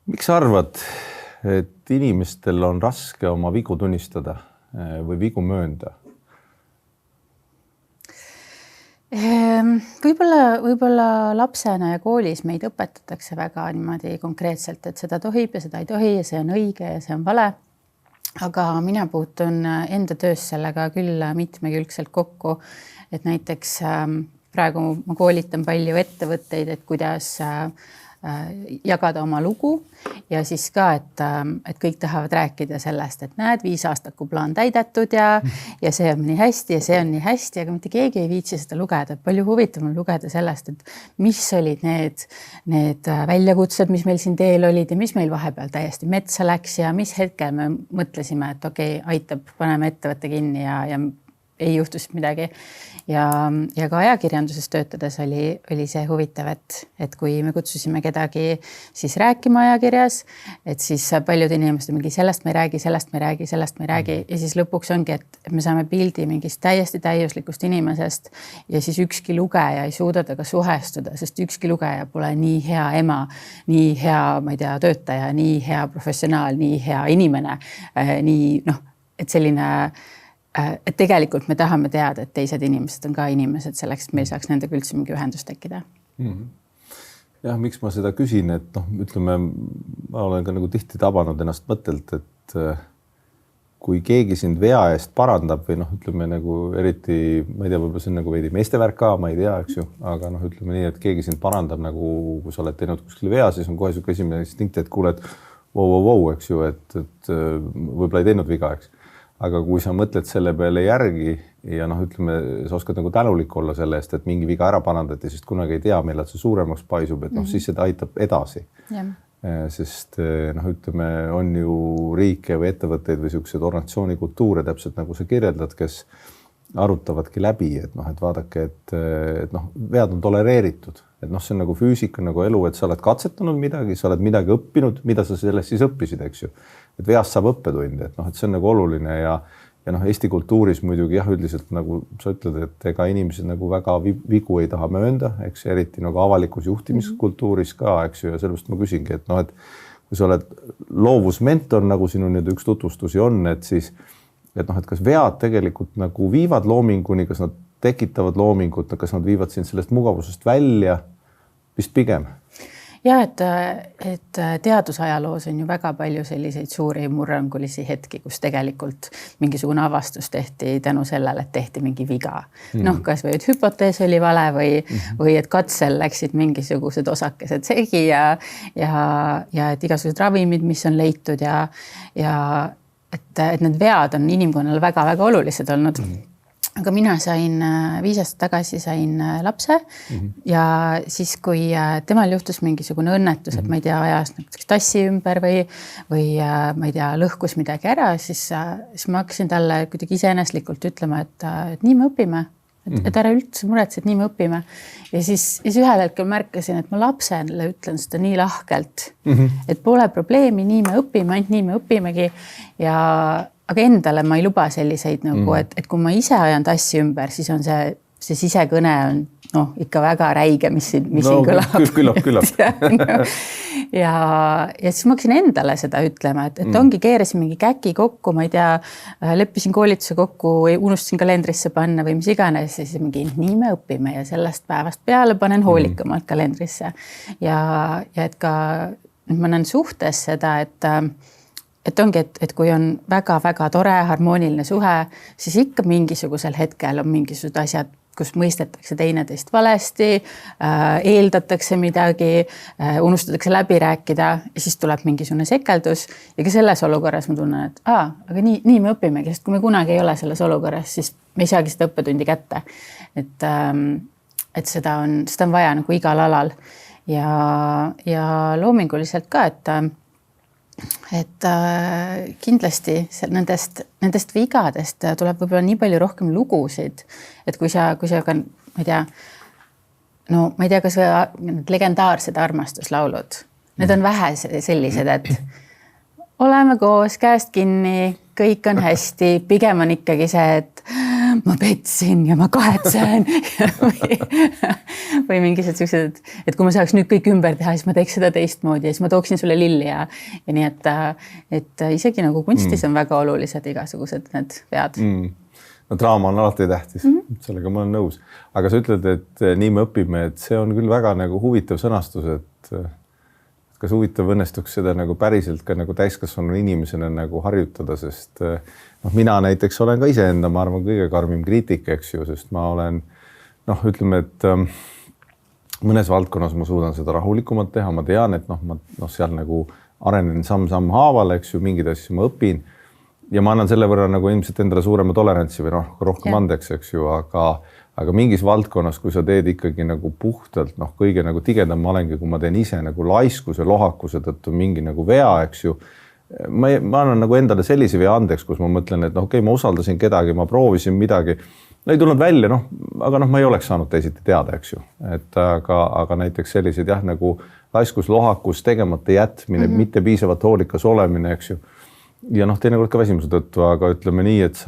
Miks sa arvad, et inimestel on raske oma vigu tunnistada või vigu möönda? Võib-olla lapsena ja koolis meid õpetatakse väga niimoodi konkreetselt, et seda tohib ja seda ei tohi ja see on õige ja see on vale. Aga mina puutun enda töös sellega küll mitmekülgselt kokku, et näiteks praegu ma koolitan palju ettevõtteid, et kuidas jagada oma lugu ja siis ka, et kõik tahavad rääkida sellest, et näed, 5 aastaku plaan täidetud ja see on nii hästi ja see on nii hästi, aga mitte keegi ei viitsi seda lugeda. Palju huvitavam lugeda sellest, et mis olid need väljakutsed, mis meil siin teel olid ja mis meil vahepeal täiesti metsa läks ja mis hetkel me mõtlesime, et okei, aitab, paneme ettevõtte kinni ja ei juhtus midagi. Ja ka ajakirjanduses töötades oli see huvitav, et kui me kutsusime kedagi siis rääkima ajakirjas, et siis paljud inimesed mingi sellest me ei räägi, sellest me ei räägi ja siis lõpuks ongi, et me saame pildi mingist täiesti täiuslikust inimesest ja siis ükski lugeja ei suuda temaga suhestuda, sest ükski lugeja pole nii hea ema, nii hea, ma ei tea, töötaja, nii hea professionaal, nii hea inimene, et selline et tegelikult me tahame teada, et teised inimesed on ka inimesed selleks, et meil saaks nendega üldse mingi ühendus tekkida. Jah, miks ma seda küsin, et ütleme, ma olen ka nagu tihti tabanud ennast mõttelt, et kui keegi sind vea eest parandab või ütleme nagu eriti, ma ei tea, võib-olla see on nagu veidi meestevärk ka, ma ei tea, eks ju, aga ütleme nii, et keegi sind parandab nagu, kui sa oled teinud kuskil vea, siis on kohe suke esimene instinkt, et kuule, et wow, eks ju, et võib-olla ei teinud viga, eks. Aga kui sa mõtled selle peale järgi ja ütleme, sa oskad nagu tänulik olla selle eest, et mingi viga ära parandati, sest kunagi ei tea, millal see suuremaks paisub, et siis seda aitab edasi. Yeah. Sest ütleme, on ju riike või ettevõtteid või sellised organisatsiooni kultuure täpselt nagu sa kirjeldad, kes arutavadki läbi, et vaadake, et vead on tolereeritud. Et see on nagu füüsika, nagu elu, et sa oled katsetanud midagi, sa oled midagi õppinud, mida sa sellest siis õppisid, eks ju. Et veast saab õppetunde, et see on nagu oluline ja Eesti kultuuris muidugi jah, üldiselt nagu sa ütled, et ega inimesed nagu väga vigu ei taha möönda, eks eriti nagu avalikus juhtimiskultuuris ka, eks ju, ja sellepärast ma küsingi, et kui sa oled loovusmentor, nagu sinu üks tutvustusi on, et siis et kas vead tegelikult nagu viivad loominguni, kas nad tekitavad loomingut, kas nad viivad sind sellest mugavusest välja, vist pigem? Ja, et teadusajaloos on ju väga palju selliseid suuri murrangulisi hetki, kus tegelikult mingisugune avastus tehti tänu sellele, et tehti mingi viga. Kas või et hüpotees oli vale või et katsel läksid mingisugused osakesed segi ja et igasugused ravimid, mis on leitud ja et need vead on inimkonnale väga-väga olulised olnud. Aga mina 5 aastat tagasi sain lapse ja siis, kui temal juhtus mingisugune õnnetus, et ma ei tea, ajas tassi ümber või ma ei tea, lõhkus midagi ära, siis ma hakkasin talle kuidagi iseeneslikult ütlema, et nii me õpime. Et ära üldse muretse, et nii me õpime. Ja siis ühel hetkel märkasin, et ma lapsele ütlen seda nii lahkelt, et pole probleemi, nii me õpime, ainult nii me õpimegi. Aga endale ma ei luba selliseid nagu, et kui ma ise ajan tassi ümber, siis on see sisekõne on ikka väga räige, mis siin kõlab. Küllap. Ja siis ma hakkasin endale seda ütlema, et ongi keerasin mingi käki kokku, ma ei tea, leppisin koolituse kokku, unustasin kalendrisse panna või mis iganes, siis mingi nii me õpime ja sellest päevast peale panen hoolikamalt kalendrisse. Ja et ka ma näen suhtes seda, et ongi, et kui on väga-väga tore, harmooniline suhe, siis ikka mingisugusel hetkel on mingisugused asjad, kus mõistetakse teineteist valesti, eeldatakse midagi, unustatakse läbi rääkida ja siis tuleb mingisugune sekeldus. Ja ka selles olukorras ma tunnen, et aga nii me õpimegi, sest kui me kunagi ei ole selles olukorras, siis me ei saagi seda õppetundi kätte. Et seda on vaja nagu igal alal ja loominguliselt ka, et kindlasti nendest vigadest tuleb võib-olla nii palju rohkem lugusid, et kui sa ka, ma ei tea, kas need legendaarsed armastuslaulud, need on vähe sellised, et oleme koos, käest kinni, kõik on hästi, pigem on ikkagi see, et ma petsin ja ma kahetsen või mingisugused sellised, et kui ma saaks nüüd kõik ümber teha, siis ma teeks seda teistmoodi ja siis ma tooksin sulle lilli ja nii, et isegi nagu kunstis on väga olulised igasugused need vead. No draama on alati tähtis, sellega ma olen nõus. Aga sa ütled, et nii me õpime, et see on küll väga nagu huvitav sõnastus, et kas huvitav õnnestuks seda nagu päriselt ka nagu täiskasvanu inimesena nagu harjutada, sest mina näiteks olen ka iseenda, ma arvan, kõige karmim kriitik, eks ju, sest ma olen, ütleme, et mõnes valdkonnas ma suudan seda rahulikumalt teha, ma tean, et ma seal nagu arenen samm haaval, eks ju, mingid asju ma õpin ja ma annan selle võrra nagu ilmselt endale suurema tolerantsi või rohkem andeks, eks ju, aga mingis valdkonnas, kui sa teed ikkagi nagu puhtalt, kõige nagu tigedam ma olengi, kui ma teen ise nagu laiskuse, lohakuse tõttu mingi nagu vea, eks ju, ma annan nagu endale sellise vea andeks, kus ma mõtlen, et okei, ma usaldasin kedagi, ma proovisin midagi, ei tulnud välja, aga ma ei oleks saanud teisiti teada, eks ju, et aga näiteks sellised nagu laiskus, lohakus, tegemata jätmine, mitte piisavalt hoolikas olemine, eks ju. Ja teinekord ka väsimuse tõttu, aga ütleme nii, et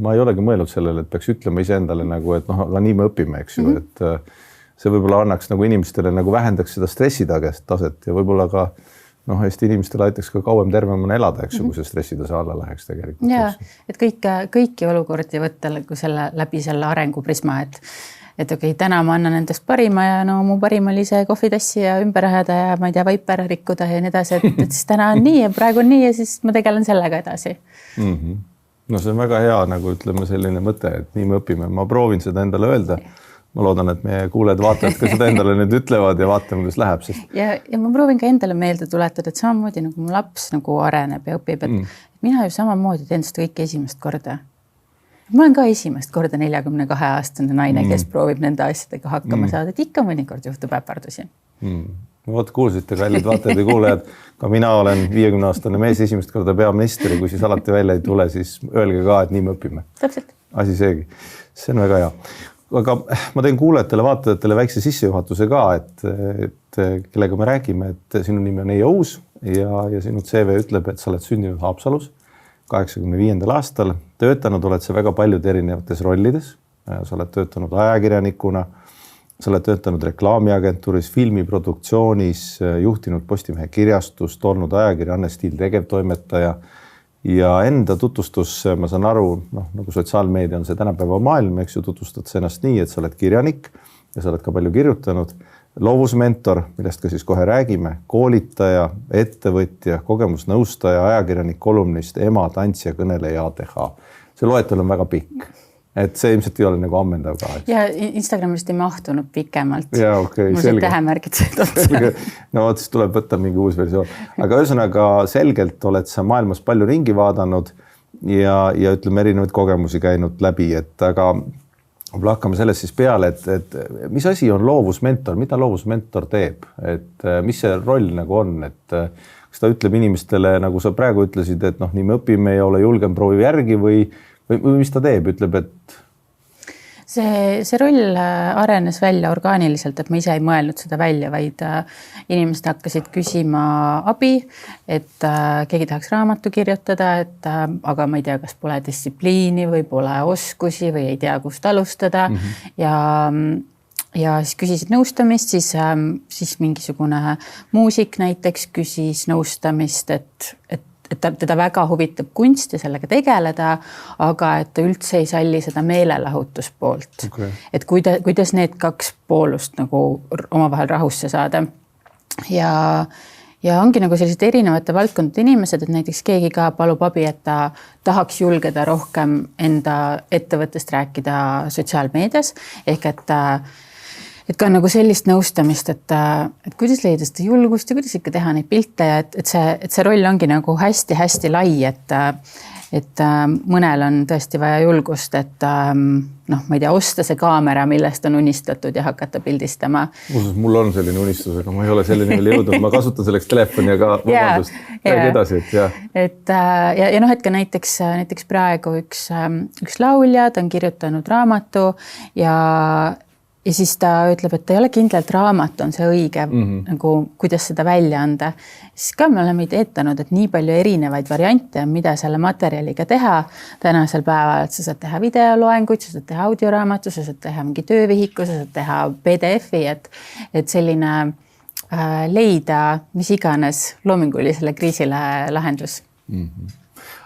ma ei olegi mõelnud sellele, et peaks ütlema iseendale nagu, et aga nii me õpime, eks ju, et see võib-olla annaks nagu inimestele nagu vähendaks seda stressitaset ja võib-olla ka Eesti inimestele aitaks ka kauem tervemana elada, eks ju, kui see stressitase alla läheks tegelikult. Ja, et kõiki olukordi võtta läbi selle arenguprisma, et okei, täna ma annan endast parima ja mu parim oli see kohvitassi ja ümber ajada ja ma ei tea, vaip ära rikkuda ja nii edasi, et siis täna on nii ja praegu on nii ja siis ma tegelen sellega edasi. No see on väga hea, nagu ütleme selline mõte, et nii me õpime. Ma proovin seda endale öelda. Ma loodan, et meie kuuled-vaatajad ka seda endale nüüd ütlevad ja vaatame, kuidas läheb. Sest... Ja ma proovin ka endale meelde tuletada, et samamoodi nagu mu laps nagu areneb ja õpib, et mina ju samamoodi teen seda kõik esimest korda. Ma olen ka esimest korda 42-aastane naine, kes proovib nende asjadega hakkama saada, et ikka mõnikord juhtub äpardusi. Vot kuulsite, kallid vaatajad ja kuulejad, ka mina olen 50-aastane mees esimest korda peaminister ja kui siis alati välja ei tule, siis öelge ka, et nii me õpime. Täpselt. Asi seegi. See on väga hea. Aga ma teen kuulajatele, vaatajatele väikse sissejuhatuse ka, et kellega me räägime, et sinu nimi on Eioos ja sinu CV ütleb, et sa oled sündinud Haapsalus 85. aastal. Töötanud oled sa väga paljud erinevates rollides. Sa oled töötanud ajakirjanikuna, sa oled töötanud reklaamiagentuuris, filmiproduktsioonis, juhtinud Postimehe kirjastust, olnud ajakirja Anne Stiil tegevtoimetaja ja enda tutvustus, ma saan aru, nagu sotsiaalmeedia on see tänapäeva maailm, eks ju, tutvustad sa ennast nii, et sa oled kirjanik ja sa oled ka palju kirjutanud. Loovusmentor, millest ka siis kohe räägime, koolitaja, ettevõtja, kogemusnõustaja, ajakirjanik, kolumnist, ema, tantsija, kõneleja, ATH. See loetel on väga pikk, et see ilmselt ei ole nagu ammendav ka. Ja Instagramist ei mahtunud pikemalt. Ja okei, selge. Mul see tähemärgid selge. No siis tuleb võtta mingi uus versioon. Aga ühesõnaga selgelt oled sa maailmas palju ringi vaadanud ja ütleme erinevaid kogemusi käinud läbi, et aga hakkame sellest siis peale, et mis asi on loovusmentor, mida loovusmentor teeb, et mis see roll nagu on, et kas ta ütleb inimestele, nagu sa praegu ütlesid, et nii me õpime ja ole julgem proovi järgi või mis ta teeb, ütleb, et See roll arenes välja orgaaniliselt, et ma ise ei mõelnud seda välja, vaid inimesed hakkasid küsima abi, et keegi tahaks raamatu kirjutada, aga ma ei tea, kas pole distsipliini või pole oskusi või ei tea, kust alustada. Ja siis küsisid nõustamist, siis mingisugune muusik näiteks küsis nõustamist, et teda väga huvitab kunst ja sellega tegeleda, aga et ta üldse ei salli seda meelelahutuspoolt. Okay. Et kuidas need kaks poolust nagu omavahel rahusse saada. Ja ongi nagu sellised erinevate valdkondade inimesed, et näiteks keegi ka palub abi, et ta tahaks julgeda rohkem enda ettevõttest rääkida sotsiaalmeedias, ehk et ka nagu sellist nõustamist, et kuidas leida seda julgust ja kuidas ikka teha neid pilte ja et see roll ongi nagu hästi-hästi lai, et mõnel on tõesti vaja julgust, et ma ei tea, osta see kaamera, millest on unistatud ja hakata pildistama. Mul on selline unistus, aga ma ei ole selleni veel jõudnud. Ma kasutan selleks telefoni, aga vabandust, räägi edasi, et jah. Et ka näiteks praegu üks laulja, ta on kirjutanud raamatu ja ja siis ta ütleb, et ei ole kindlalt raamat on see õige nagu, kuidas seda välja anda. Siis ka me oleme ideetanud, et nii palju erinevaid variante on, mida selle materjaliga teha tänasel päeval, et sa saad teha videoloenguid, sa saad teha audioraamatu, sa saad teha mingi töövihiku, sa saad teha PDF-i, et selline leida mis iganes loomingulisele kriisile lahendus.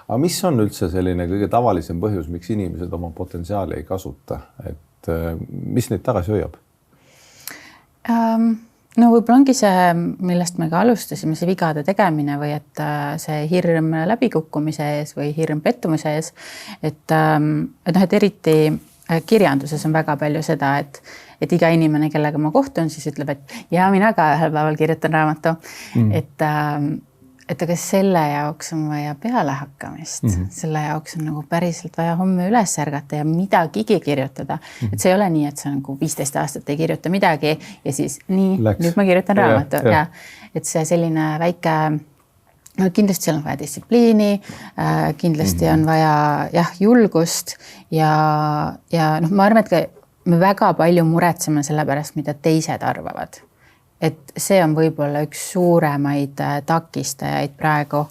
Aga mis on üldse selline kõige tavalisem põhjus, miks inimesed oma potentsiaali ei kasuta? Mis neid tagasi hoiab? No võib-olla ongi see, millest me ka alustasime, see vigade tegemine või et see hirm läbikukkumise ees või hirm pettumise ees. Et eriti kirjanduses on väga palju seda, et iga inimene, kellega ma kohtun, siis ütleb, et ja mina ka ühel päeval kirjutan raamatu. Et aga selle jaoks on vaja peale hakkamist. Selle jaoks on nagu päriselt vaja homme üles ärgata ja midagigi kirjutada. Et see ei ole nii, et sa nagu 15 aastat ei kirjuta midagi ja siis nii, nüüd ma kirjutan raamatu. Ja. Et see selline väike, kindlasti seal on vaja distsipliini, kindlasti on vaja julgust ja ma arvan, et me väga palju muretseme selle pärast, mida teised arvavad. Et see on võib-olla üks suuremaid takistajaid praegu,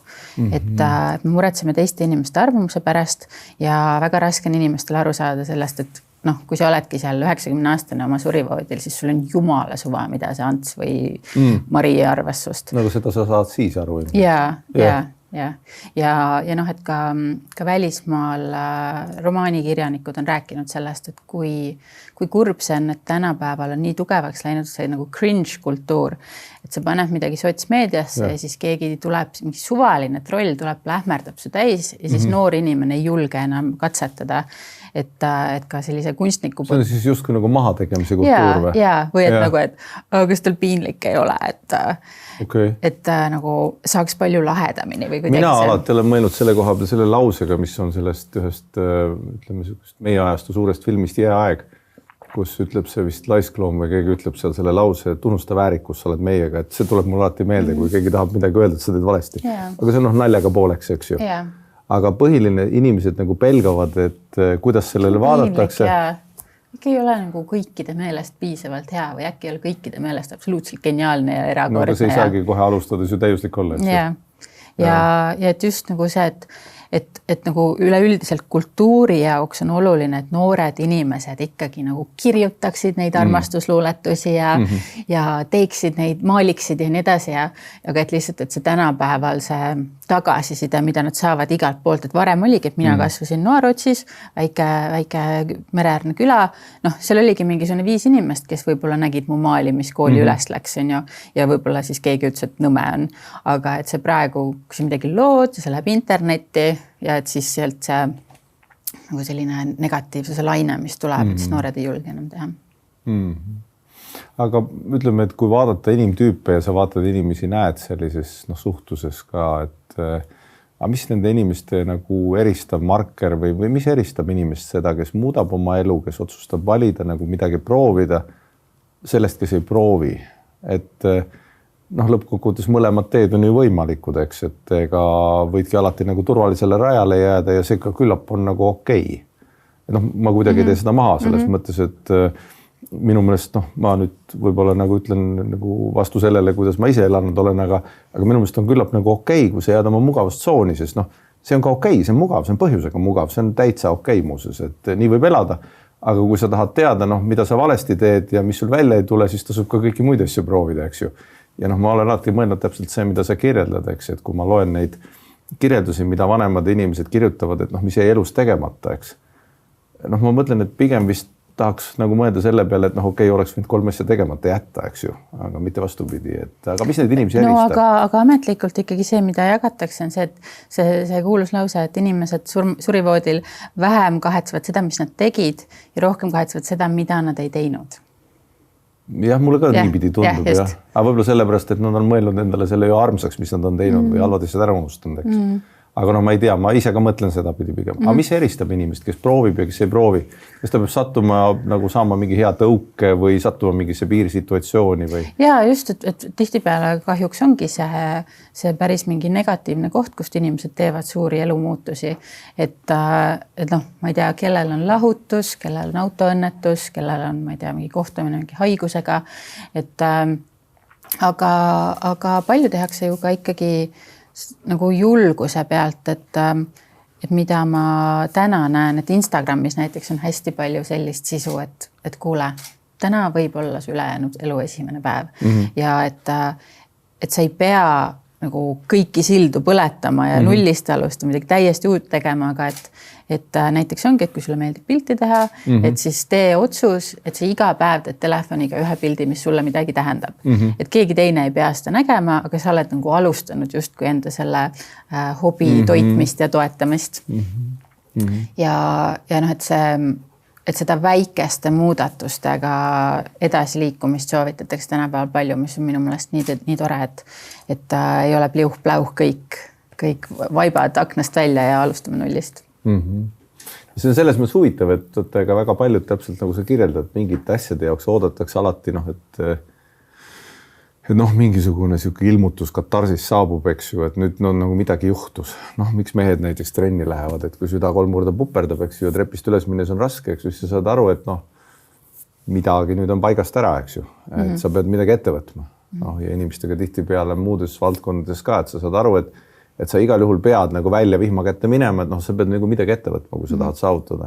et me muretseme teiste inimeste arvamuse pärast ja väga raske on inimestel aru saada sellest, et kui sa oledki seal 90-aastane oma surivoodil, siis sul on jumala suva, mida see Ants või Mari arvas sust. Nagu seda sa saad siis aru. Ja, et ka välismaal romaanikirjanikud on rääkinud sellest, et kui kurb see on, et tänapäeval on nii tugevaks läinud see nagu cringe kultuur, et sa paned midagi sotsmeediasse ja siis keegi tuleb, mingi suvaline troll tuleb, lähmerdab su täis ja siis noor inimene ei julge enam katsetada, et ka sellise kunstniku. See on siis justkui nagu mahategemise kultuur või? Või et nagu, et kas tal piinlik ei ole, et nagu saaks palju lahedamini või kuidagi. Mina alati olen mõelnud selle koha peal selle lausega, mis on sellest ühest, ütleme, meie ajastu suurest filmist Jääaeg, kus ütleb see vist Laiskloom või keegi ütleb seal selle lause, et unusta väärikus, sa oled meiega, et see tuleb mulle alati meelde, kui keegi tahab midagi öelda, et sa teed valesti. Aga see on naljaga pooleks, eks ju. Aga põhiline inimesed nagu pelgavad, et kuidas sellele vaadatakse. Äkki ei ole nagu kõikide meelest piisavalt hea või äkki ei ole kõikide meelest absoluutselt geniaalne ja erakordne. No aga see ei saagi kohe alustades ju täiuslik olla. Ja et just nagu see, et nagu üleüldiselt kultuuri jaoks on oluline, et noored inimesed ikkagi nagu kirjutaksid neid armastusluuletusi ja teeksid neid, maaliksid ja nii edasi aga et lihtsalt, et see tänapäeval see tagasiside, mida nad saavad igalt poolt, et varem oligi, et mina kasvasin Noarotsis, väike mereäärne küla, seal oligi mingisugune 5 inimest, kes võib-olla nägid mu maalimiskooli üles läks, ja võib-olla siis keegi ütles, et nõme on, aga et see praegu, kui see midagi lood, see läheb internetti ja et siis sealt see nagu selline negatiivsuse laine, mis tuleb, et siis noored ei julge enam teha. Aga ütleme, et kui vaadata inimtüüpe ja sa vaatad inimesi, näed sellises suhtluses ka, et mis nende inimeste nagu eristav marker või mis eristab inimest seda, kes muudab oma elu, kes otsustab valida nagu midagi proovida sellest, kes ei proovi, et lõppkokkuvõttes mõlemad teed on ju võimalikud, eks, et ega võidki alati nagu turvalisele rajale jääda ja see ka küllap on nagu okei. Ma kuidagi ei tee seda maha selles mõttes, et minu meelest, ma nüüd võib-olla nagu ütlen nagu vastu sellele, kuidas ma ise elanud olen, aga minu meelest on küllap nagu okei, kui sa jääd oma mugavustsooni, sest see on ka okei, see on mugav, see on põhjusega mugav, see on täitsa okei muuses, et nii võib elada. Aga kui sa tahad teada, mida sa valesti teed ja mis sul välja ei tule, siis tasub ka kõiki muid asju proovida, eks ju. Ja ma olen alati mõelnud täpselt see, mida sa kirjeldad, eks, et kui ma loen neid kirjeldusi, mida vanemad inimesed kirjutavad, et mis jäi elus tegemata, eks. Ma mõtlen, et pigem vist tahaks nagu mõelda selle peale, et okei, oleks võinud 3 asja tegemata jätta, eks ju, aga mitte vastupidi, et aga mis neid inimesi eristab? Aga ametlikult ikkagi see, mida jagatakse, on see, et see kuulus lause, et inimesed surivoodil vähem kahetsevad seda, mis nad tegid ja rohkem kahetsevad seda, mida nad ei teinud. Jah, mulle ka niipidi tundub, jah. Aga võib-olla sellepärast, et nad on mõelnud endale selle ju armsaks, mis nad on teinud või halvad asjad ära unustanud, eks. aga noh, ma ei tea, ma ise ka mõtlen seda pidi pigem. Aga mis eristab inimest, kes proovib ja kes ei proovi? Kas ta peab sattuma nagu saama mingi hea tõuke või sattuma mingisse piirsituatsiooni või? Ja just, et tihtipeale kahjuks ongi see päris mingi negatiivne koht, kust inimesed teevad suuri elumuutusi. Et noh, ma ei tea, kellel on lahutus, kellel on autoõnnetus, kellel on, ma ei tea, mingi kohtumine mingi haigusega. Aga palju tehakse ju ka ikkagi nagu julguse pealt, et mida ma täna näen, et Instagramis näiteks on hästi palju sellist sisu, et kuule, täna võib olla su ülejäänud elu esimene päev ja et sa ei pea nagu kõiki sildu põletama ja nullist alustama, midagi täiesti uut tegema, aga et näiteks ongi, et kui sulle meeldib pilti teha, et siis tee otsus, et sa iga päev teed telefoniga ühe pildi, mis sulle midagi tähendab. Et keegi teine ei pea seda nägema, aga sa oled nagu alustanud justkui enda selle hobi toitmist ja toetamist. Ja noh, et seda väikeste muudatustega edasiliikumist soovitatakse tänapäeval palju, mis on minu meelest nii tore, et ei ole pliuh-pläuh kõik vaibad aknast välja ja alustame nullist. See on selles mõttes huvitav, et ka väga paljud täpselt nagu sa kirjeldad, mingite asjade jaoks oodatakse alati, et mingisugune siuke ilmutus katarsis saabub, eks ju, et nüüd nagu midagi juhtus. Miks mehed näiteks trenni lähevad, et kui süda 3 korda puperdab, eks ju, ja trepist üles minnes on raske, eks ju, siis sa saad aru, et midagi nüüd on paigast ära, eks ju, et sa pead midagi ette võtma. Ja inimestega tihtipeale muudes valdkondades ka, et sa saad aru, et sa igal juhul pead nagu välja vihma kätte minema, et sa pead nagu midagi ette võtma, kui sa tahad saavutada.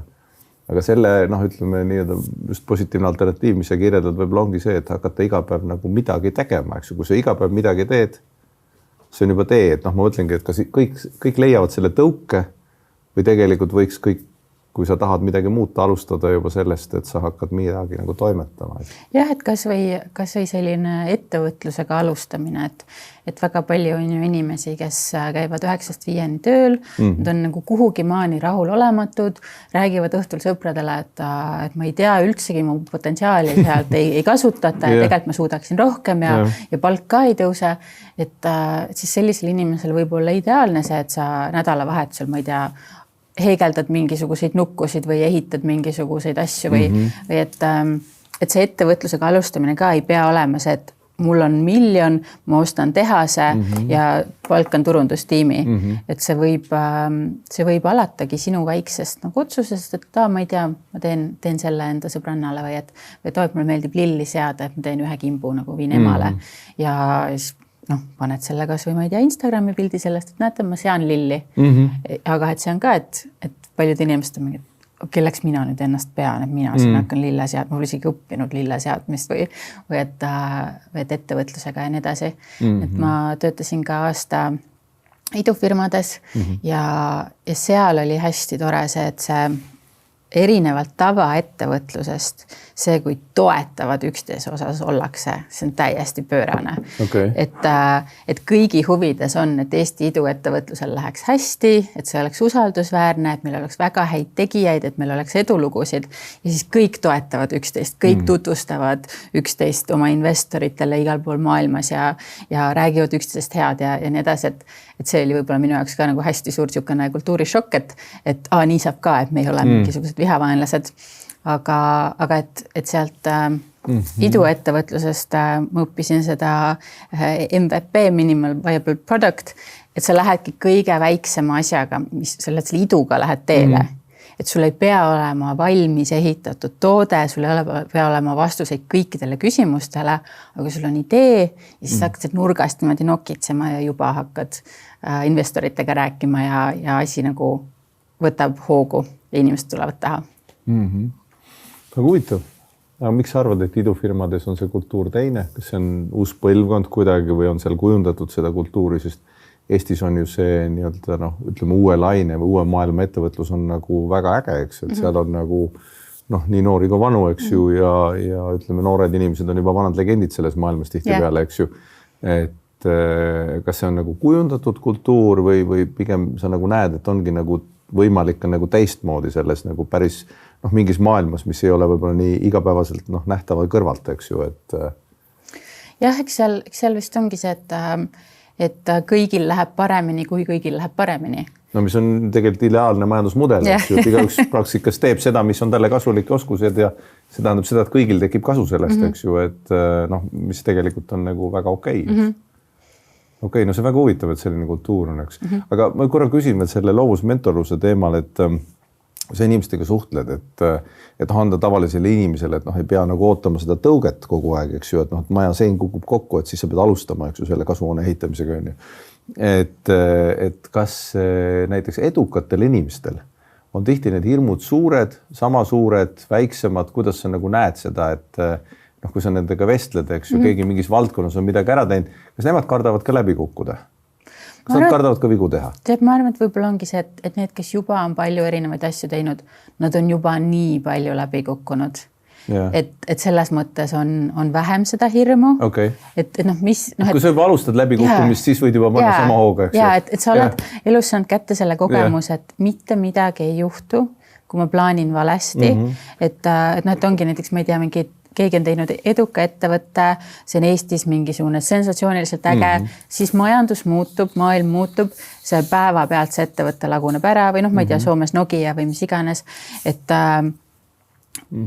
Aga selle, ütleme nii, just positiivne alternatiiv, mis sa kirjeldad, võib-olla ongi see, et hakata iga päev nagu midagi tegema, eks ju, kui sa iga päev midagi teed, see on juba tee, et ma mõtlengi, et kas kõik leiavad selle tõuke või tegelikult võiks kõik, kui sa tahad midagi muuta, alustada juba sellest, et sa hakkad midagi nagu toimetama. Jah, et kas või selline ettevõtlusega alustamine, et väga palju on ju inimesi, kes käivad 9–5 tööl, nad on nagu kuhugi maani rahul olematud, räägivad õhtul sõpradele, et ma ei tea üldsegi mu potentsiaali sealt ei kasutata ja tegelikult ma suudaksin rohkem ja palk ka ei tõuse. Et siis sellisel inimesel võib olla ideaalne see, et sa nädalavahetusel, ma ei tea, heegeldad mingisuguseid nukkusid või ehitad mingisuguseid asju või et see ettevõtlusega alustamine ka ei pea olema see, et mul on 1 miljon, ma ostan tehase ja palkan turundustiimi. Et see võib alatagi sinu väiksest nagu otsusest, et ma ei tea, ma teen selle enda sõbrannale või et mulle meeldib lilli seada, et ma teen ühe kimbu nagu viin emale ja siis paned selle kas või ma ei tea Instagrami pildi sellest, et näete, ma sean lilli. Aga et see on ka, et paljud inimesed on mingi, kelleks mina nüüd ennast pean, et mina siin hakkan lille seadma, mul isegi õppinud lille seadmist või et ettevõtlusega ja nii edasi. Et ma töötasin ka aasta idufirmades ja seal oli hästi tore see, et see erinevalt tavaettevõtlusest, see, kui toetavad üksteise osas ollakse, see on täiesti pöörane. Okay. Et kõigi huvides on, et Eesti iduettevõtlusel läheks hästi, et see oleks usaldusväärne, et meil oleks väga häid tegijaid, et meil oleks edulugusid ja siis kõik toetavad üksteist, kõik tutvustavad üksteist oma investoritele igal pool maailmas ja räägivad üksteist head ja nii edasi, et see oli võib-olla minu jaoks ka nagu hästi suur siukene kultuurishokk, et nii saab ka, et me ei ole mingisugused vihavaenlased, aga et sealt iduettevõtlusest ma õppisin seda MVP, Minimal Viable Product, et sa lähedki kõige väiksema asjaga, mis selle iduga lähed teele. Et sul ei pea olema valmis ehitatud toode, sul ei pea olema vastuseid kõikidele küsimustele, aga sul on idee ja siis hakkad nurgast niimoodi nokitsema ja juba hakkad investoritega rääkima ja asi nagu võtab hoogu ja inimesed tulevad taha. Väga huvitav. Aga miks sa arvad, et idufirmades on see kultuur teine? Kas see on uus põlvkond kuidagi või on seal kujundatud seda kultuuri, sest Eestis on ju see nii-öelda ütleme uue laine või uue maailma ettevõtlus on nagu väga äge, eks, et seal on nagu nii noori kui vanu, eks ju, ja ütleme, noored inimesed on juba vanad legendid selles maailmas tihtipeale, eks ju. Et kas see on nagu kujundatud kultuur või pigem sa nagu näed, et ongi nagu võimalik on nagu teistmoodi selles nagu päris mingis maailmas, mis ei ole võib-olla nii igapäevaselt nähtava kõrvalt, eks ju, et jah, eks seal vist ongi see, et kõigil läheb paremini, kui kõigil läheb paremini. no mis on tegelikult ideaalne majandusmudel, eks ju, et igaüks praktikas teeb seda, mis on talle kasulik oskused ja see tähendab seda, et kõigil tekib kasu sellest, eks ju, et noh, mis tegelikult on nagu väga okei. Okei, no see on väga huvitav, et selline kultuur on, eks. Aga ma korra küsin veel selle loovusmentorluse teemal, et sa inimestega suhtled, et anda tavalisele inimesele, et noh, ei pea nagu ootama seda tõuget kogu aeg, eks ju, et noh, et maja sein kukub kokku, et siis sa pead alustama, eks ju, selle kasvuhoone ehitamisega on ju. Et kas näiteks edukatel inimestel on tihti need hirmud suured, sama suured, väiksemad, kuidas sa nagu näed seda, et noh, kui sa nendega vestled, eks ju, keegi mingis valdkonnas on midagi ära teinud, kas nemad kardavad ka läbi kukkuda? Kas nad kardavad ka vigu teha? Tead, ma arvan, et võib-olla ongi see, et need, kes juba on palju erinevaid asju teinud, nad on juba nii palju läbi kukkunud. Et selles mõttes on vähem seda hirmu. Okay. Et noh, mis... No, kui sa juba alustad läbi kukkumist, siis võid juba panna sama hooga, eks? Ja, et sa oled elus saanud kätte selle kogemus, et mitte midagi ei juhtu, kui ma plaanin valesti. Et noh, et ongi näiteks, ma ei tea, keegi on teinud eduka ettevõtte, see on Eestis mingisugune sensatsiooniliselt äge, siis majandus muutub, maailm muutub, see päeva pealt see ettevõtte laguneb ära või noh, ma ei tea, Soomes Nokia või mis iganes.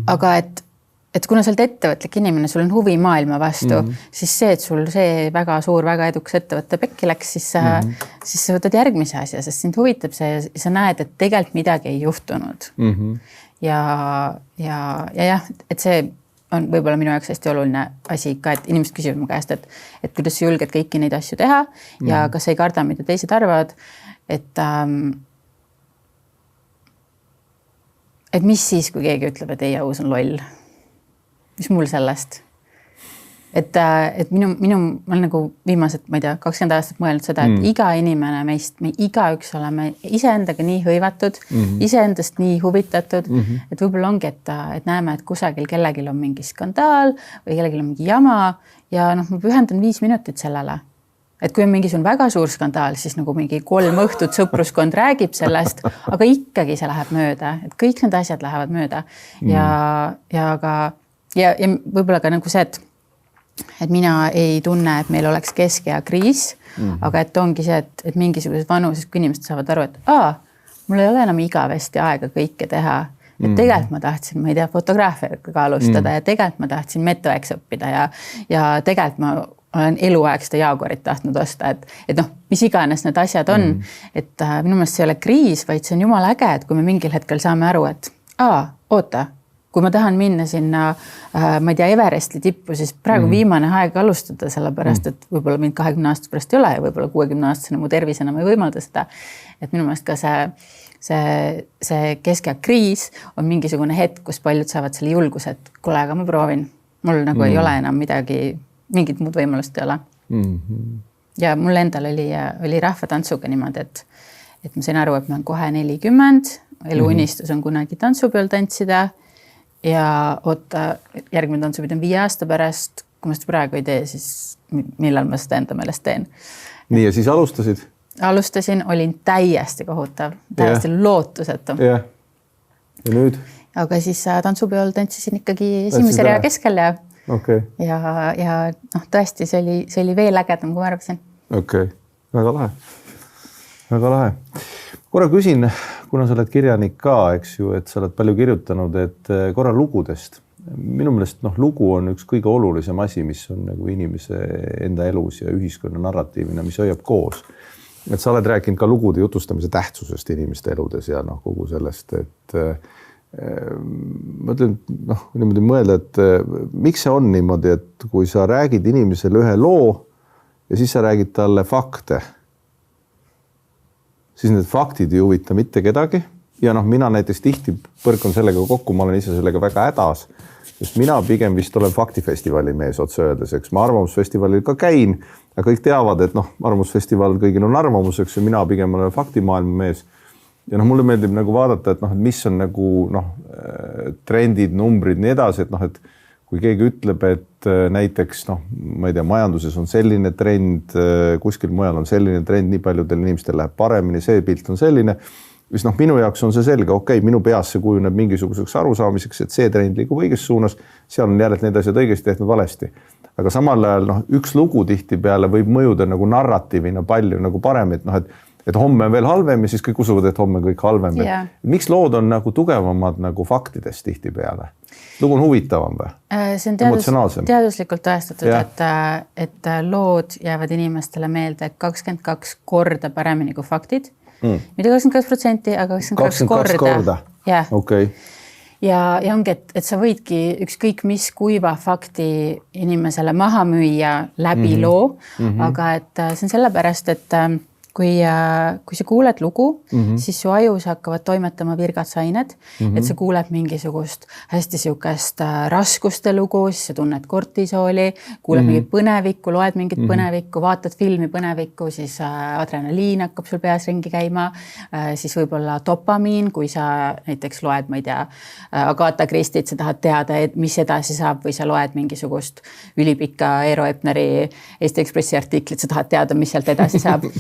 Aga et kuna sa oled ettevõtlik inimene, sul on huvi maailma vastu, siis see, et sul see väga suur, väga edukas ettevõtte pekki läks, siis sa võtad järgmise asja, sest sind huvitab see ja sa näed, et tegelikult midagi ei juhtunud. Ja et see on võib-olla minu jaoks hästi oluline asi ka, et inimesed küsivad mu käest, et kuidas sa julged kõiki neid asju teha ja kas ei karda, mida teised arvavad, et mis siis, kui keegi ütleb, et ei, aus on loll. Mis mul sellest? Et ma olen nagu viimased, ma ei tea, 20 aastat mõelnud seda, et iga inimene meist, me igaüks oleme iseendaga nii hõivatud, iseendast nii huvitatud, et võib-olla ongi, et näeme, et kusagil kellelgi on mingi skandaal või kellelgi on mingi jama ja noh, ma pühendan 5 minutit sellele. Et kui on mingisugune väga suur skandaal, siis nagu mingi 3 õhtut sõpruskond räägib sellest, aga ikkagi see läheb mööda, et kõik need asjad lähevad mööda ja võib-olla ka nagu see, et mina ei tunne, et meil oleks keskea kriis, aga et ongi see, et mingisugused vanuses, kui inimesed saavad aru, et mul ei ole enam igavesti aega kõike teha. Et tegelikult ma tahtsin, ma ei tea, fotograafiaga alustada ja tegelikult ma tahtsin metoeks õppida ja tegelikult ma olen eluaeg seda jaagurit tahtnud osta, et noh, mis iganes need asjad on, et minu meelest see ei ole kriis, vaid see on jumala äge, et kui me mingil hetkel saame aru, et oota, kui ma tahan minna sinna, ma ei tea, Everesti tippu, siis praegu viimane aeg alustada, sellepärast, et võib-olla mind 20 aastat pärast ei ole ja võib-olla 60 aastasena mu tervis enam ei võimalda seda. Et minu meelest ka see keskea kriis on mingisugune hetk, kus paljud saavad selle julguse, et kuule, aga ma proovin. Mul nagu ei ole enam mingit muud võimalust ei ole. Ja mul endal oli rahvatantsuga niimoodi, et ma sain aru, et ma olen kohe 40, eluunistus on kunagi tantsupeol tantsida ja järgmine tantsupid on 5 aasta pärast, kui ma seda praegu ei tee, siis millal ma seda enda meelest teen. Nii ja siis alustasid? Alustasin, olin täiesti kohutav, täiesti lootusetu. Ja nüüd? Aga siis tantsupeol tantsisin ikkagi esimese rea keskel ja noh, tõesti, see oli veel ägedam, kui ma arvasin. Okei, väga lahe. Väga lahe. Korra küsin, kuna sa oled kirjanik ka, eks ju, et sa oled palju kirjutanud, et korra lugudest. Minu meelest lugu on üks kõige olulisem asi, mis on nagu inimese enda elus ja ühiskonna narratiivina, mis hoiab koos. Et sa oled rääkinud ka lugude jutustamise tähtsusest inimeste eludes ja kogu sellest, et ma ütlen, niimoodi mõelda, et miks see on niimoodi, et kui sa räägid inimesele ühe loo ja siis sa räägid talle fakte, siis need faktid ei huvita mitte kedagi. Ja mina näiteks tihti põrkan sellega kokku, ma olen ise sellega väga hädas, sest mina pigem vist olen faktifestivali mees otse öeldes, eks ma arvamusfestivalil ka käin ja kõik teavad, et arvamusfestival kõigil on arvamuseks ja mina pigem olen faktimaailma mees. Ja mulle meeldib nagu vaadata, et mis on nagu trendid, numbrid, nii edasi, et kui keegi ütleb, et näiteks, ma ei tea, majanduses on selline trend, kuskil mujal on selline trend, nii paljudel inimestel läheb paremini, see pilt on selline, siis minu jaoks on see selge, minu peas see kujuneb mingisuguseks arusaamiseks, et see trend liigub õiges suunas, seal on järelt need asjad õigesti tehtud valesti. Aga samal ajal üks lugu tihti peale võib mõjuda nagu narratiivina palju nagu parem, et et homme on veel halvem ja siis kõik usuvad, et homme on kõik halvem. Yeah. Miks lood on nagu tugevamad nagu faktidest tihtipeale? Lugu on huvitavam või? See on teaduslikult tõestatud, et lood jäävad inimestele meelde 22 korda paremini kui faktid. Mitte 22%, aga 22 korda. Yeah. Okay. Ja ongi, et sa võidki ükskõik mis kuiva fakti inimesele maha müüa läbi loo, aga et see on sellepärast, et kui sa kuuled lugu, siis su ajus hakkavad toimetama virgatsained, et sa kuuled mingisugust hästi siukest raskuste lugu, siis sa tunned kortisooli, kuuled mingit põnevikku, loed mingit põnevikku, vaatad filmi põnevikku, siis adrenaliin hakkab sul peas ringi käima, siis võib-olla dopamiin, kui sa näiteks loed, ma ei tea, Agatha Christit, sa tahad teada, et mis edasi saab või sa loed mingisugust ülipikka Eero Epneri Eesti Ekspressi artiklit, sa tahad teada, mis sealt edasi saab.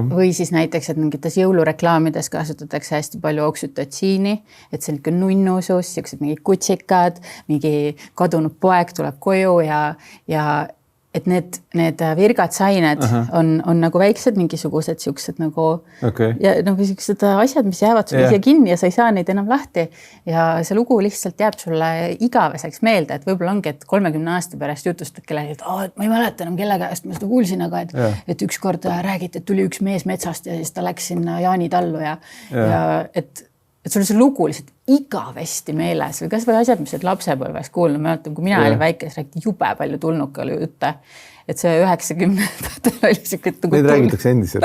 Või siis näiteks, et mingites jõulureklaamides kasutatakse hästi palju oksütotsiini, et see on niisugune nunnusus, siuksed mingid kutsikad, mingi kadunud poeg tuleb koju ja et need virgatsained on nagu väiksed mingisugused siuksed nagu ja nagu siuksed asjad, mis jäävad sulle siia kinni ja sa ei saa neid enam lahti ja see lugu lihtsalt jääb sulle igaveseks meelde, et võib-olla ongi, et 30 aasta pärast jutustad kellegi, et ma ei mäleta enam kelle käest ma seda kuulsin, aga et ükskord räägiti, et tuli üks mees metsast ja siis ta läks sinna Jaani tallu ja et sul see lugu lihtsalt igavesti meeles või kas või asjad, mis lapsepõlves kuulnud. Ma mäletan, kui mina olin väike, siis räägiti jube palju tulnuka oli jutte, et see 90-ndatel oli siuke. Need räägitakse endiselt.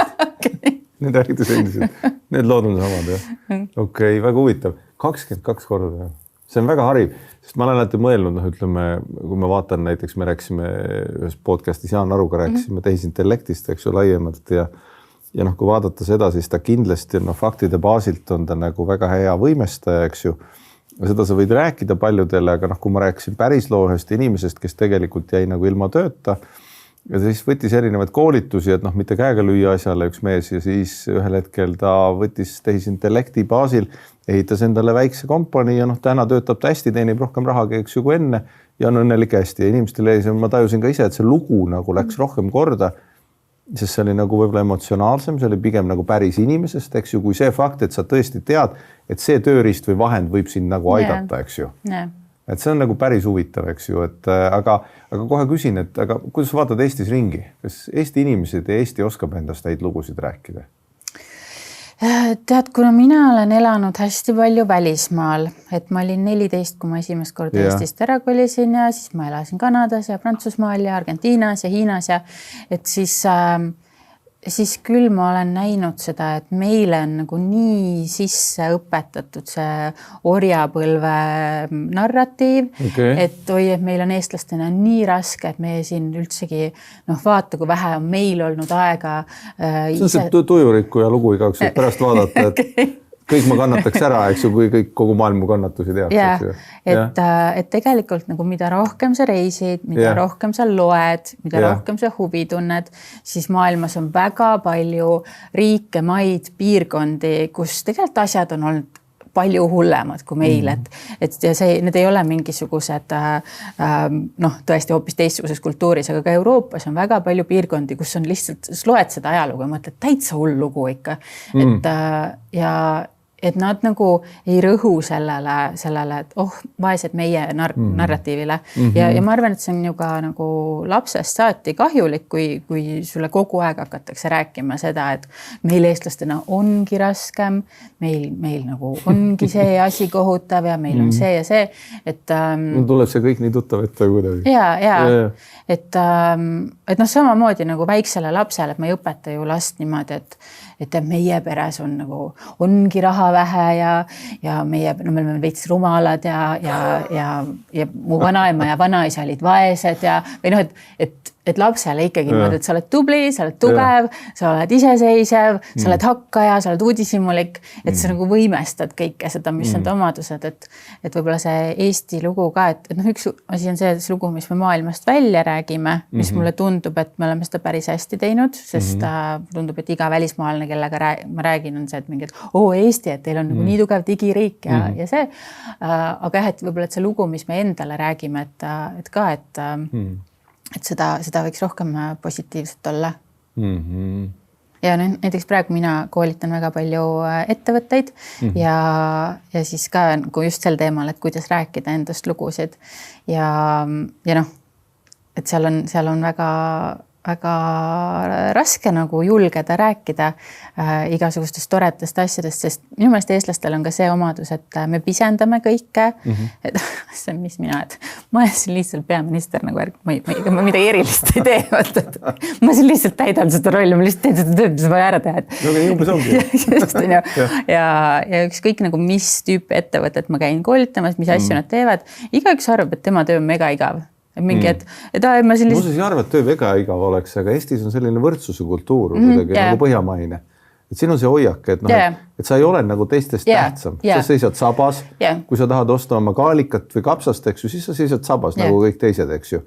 Need räägitakse endiselt. Need lood on samad, jah. Okei, väga huvitav. 22 korda. See on väga hariv, sest ma olen alati mõelnud, ütleme, kui ma vaatan näiteks, me rääkisime ühes podcastis Jaan Aruga rääkisime tehisintellektist, eks ju, laiemalt ja kui vaadata seda, siis ta kindlasti faktide baasilt on ta nagu väga hea võimestaja, eks ju. Seda sa võid rääkida paljudele, aga kui ma rääkisin päris loo ühest inimesest, kes tegelikult jäi nagu ilma tööta ja siis võttis erinevaid koolitusi, et mitte käega lüüa asjale üks mees ja siis ühel hetkel ta võttis tehisintellekti baasil, ehitas endale väikse kompanii ja täna töötab ta hästi, teenib rohkem raha, eks ju, kui enne ja on õnnelik hästi ja inimestele ma tajusin ka ise, et see lugu nagu läks rohkem korda, sest see oli nagu võib-olla emotsionaalsem, see oli pigem nagu päris inimesest, eks ju, kui see fakt, et sa tõesti tead, et see tööriist või vahend võib sind nagu aidata, eks ju. Et see on nagu päris huvitav, eks ju, et aga kohe küsin, et aga kuidas sa vaatad Eestis ringi? Kas Eesti inimesed ja Eesti oskab endast neid lugusid rääkida? Tead, kuna mina olen elanud hästi palju välismaal, et ma olin 14, kui ma esimest korda Eestist ära kolisin ja siis ma elasin Kanadas ja Prantsusmaal ja Argentiinas ja Hiinas ja et siis küll ma olen näinud seda, et meile on nagu nii sisse õpetatud see orjapõlve narratiiv, et oi, et meil on eestlastena nii raske, et meie siin üldsegi vaata, kui vähe on meil olnud aega. See on see tujuriku ja lugu igaks pärast vaadata, et kõik ma kannataks ära, eks ju, kui kõik kogu maailma kannatusi tehakse. Et tegelikult nagu mida rohkem sa reisid, mida rohkem sa loed, mida rohkem sa huvi tunned, siis maailmas on väga palju riike, maid, piirkondi, kus tegelikult asjad on olnud palju hullemad kui meil, et need ei ole mingisugused tõesti hoopis teistsuguses kultuuris, aga ka Euroopas on väga palju piirkondi, kus on lihtsalt, loed seda ajalugu ja mõtled täitsa hull lugu ikka. Et nad nagu ei rõhu sellele, et vaesed meie narratiivile. Ja ma arvan, et see on ju ka nagu lapsest saati kahjulik, kui sulle kogu aeg hakatakse rääkima seda, et meil eestlastena ongi raskem, meil nagu ongi see asi kohutav ja meil on see ja see. Tuleb see kõik nii tuttav ette kuidagi. Et samamoodi nagu väiksele lapsele, et ma ei õpeta ju last niimoodi, et meie peres on nagu, ongi raha vähe ja meie, me oleme veits rumalad ja mu vanaema ja vanaisa olid vaesed ja või et lapsele ikkagi niimoodi, et sa oled tubli, sa oled tugev, sa oled iseseisev, sa oled hakkaja, sa oled uudishimulik, et sa nagu võimestad kõike seda, mis on omadused, et võib-olla see Eesti lugu ka, et üks asi on see lugu, mis me maailmast välja räägime, mis mulle tundub, et me oleme seda päris hästi teinud, sest tundub, et iga välismaalane, kellega ma räägin, on see, et mingi, Eesti, et teil on nagu nii tugev digiriik ja see, aga jah, et võib-olla et see lugu, mis me endale räägime, et seda võiks rohkem positiivselt olla. ja näiteks praegu mina koolitan väga palju ettevõtteid ja siis ka nagu just sel teemal, et kuidas rääkida endast lugusid ja noh, et seal on väga raske nagu julgeda rääkida igasugustest toredast asjadest, sest minu meelest eestlastel on ka see omadus, et me pisendame kõike. Et see on, mis mina, et ma olen siin lihtsalt peaminister nagu ma midagi erilist ei tee. Ma siin lihtsalt täidan seda rolli, ma lihtsalt teen seda tööd, mis vaja ära teha. Ja ükskõik nagu mis tüüpi ettevõtet ma käin koolitamas, mis asju nad teevad, igaüks arvab, et tema töö on mega igav. Mingi, ma ei arva, et töö väga igav oleks, aga Eestis on selline võrdsuse kultuur kuidagi nagu põhjamaine. Et siin on see hoiak, et, et sa ei ole nagu teistest tähtsam. Sa seisad sabas, kui sa tahad osta oma kaalikat või kapsast, eks ju, siis sa seisad sabas nagu kõik teised, eks ju.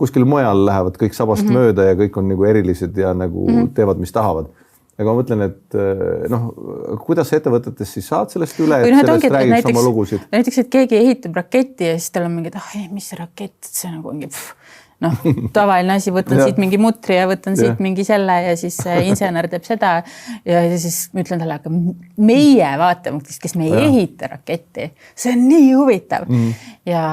Kuskil mujal lähevad kõik sabast mööda ja kõik on nagu erilised ja nagu teevad, mis tahavad. Aga ma mõtlen, et kuidas ettevõtetes siis saad sellest üle, et sellest räägid oma lugusid? Näiteks, et keegi ehitab raketti ja siis tal on mingi, mis see rakett, see nagu mingi, tavaline asi, võtan siit mingi mutri ja võtan siit mingi selle ja siis insener teeb seda ja siis ma ütlen talle, aga meie vaatame, kes me ei ehita raketti. See on nii huvitav. Ja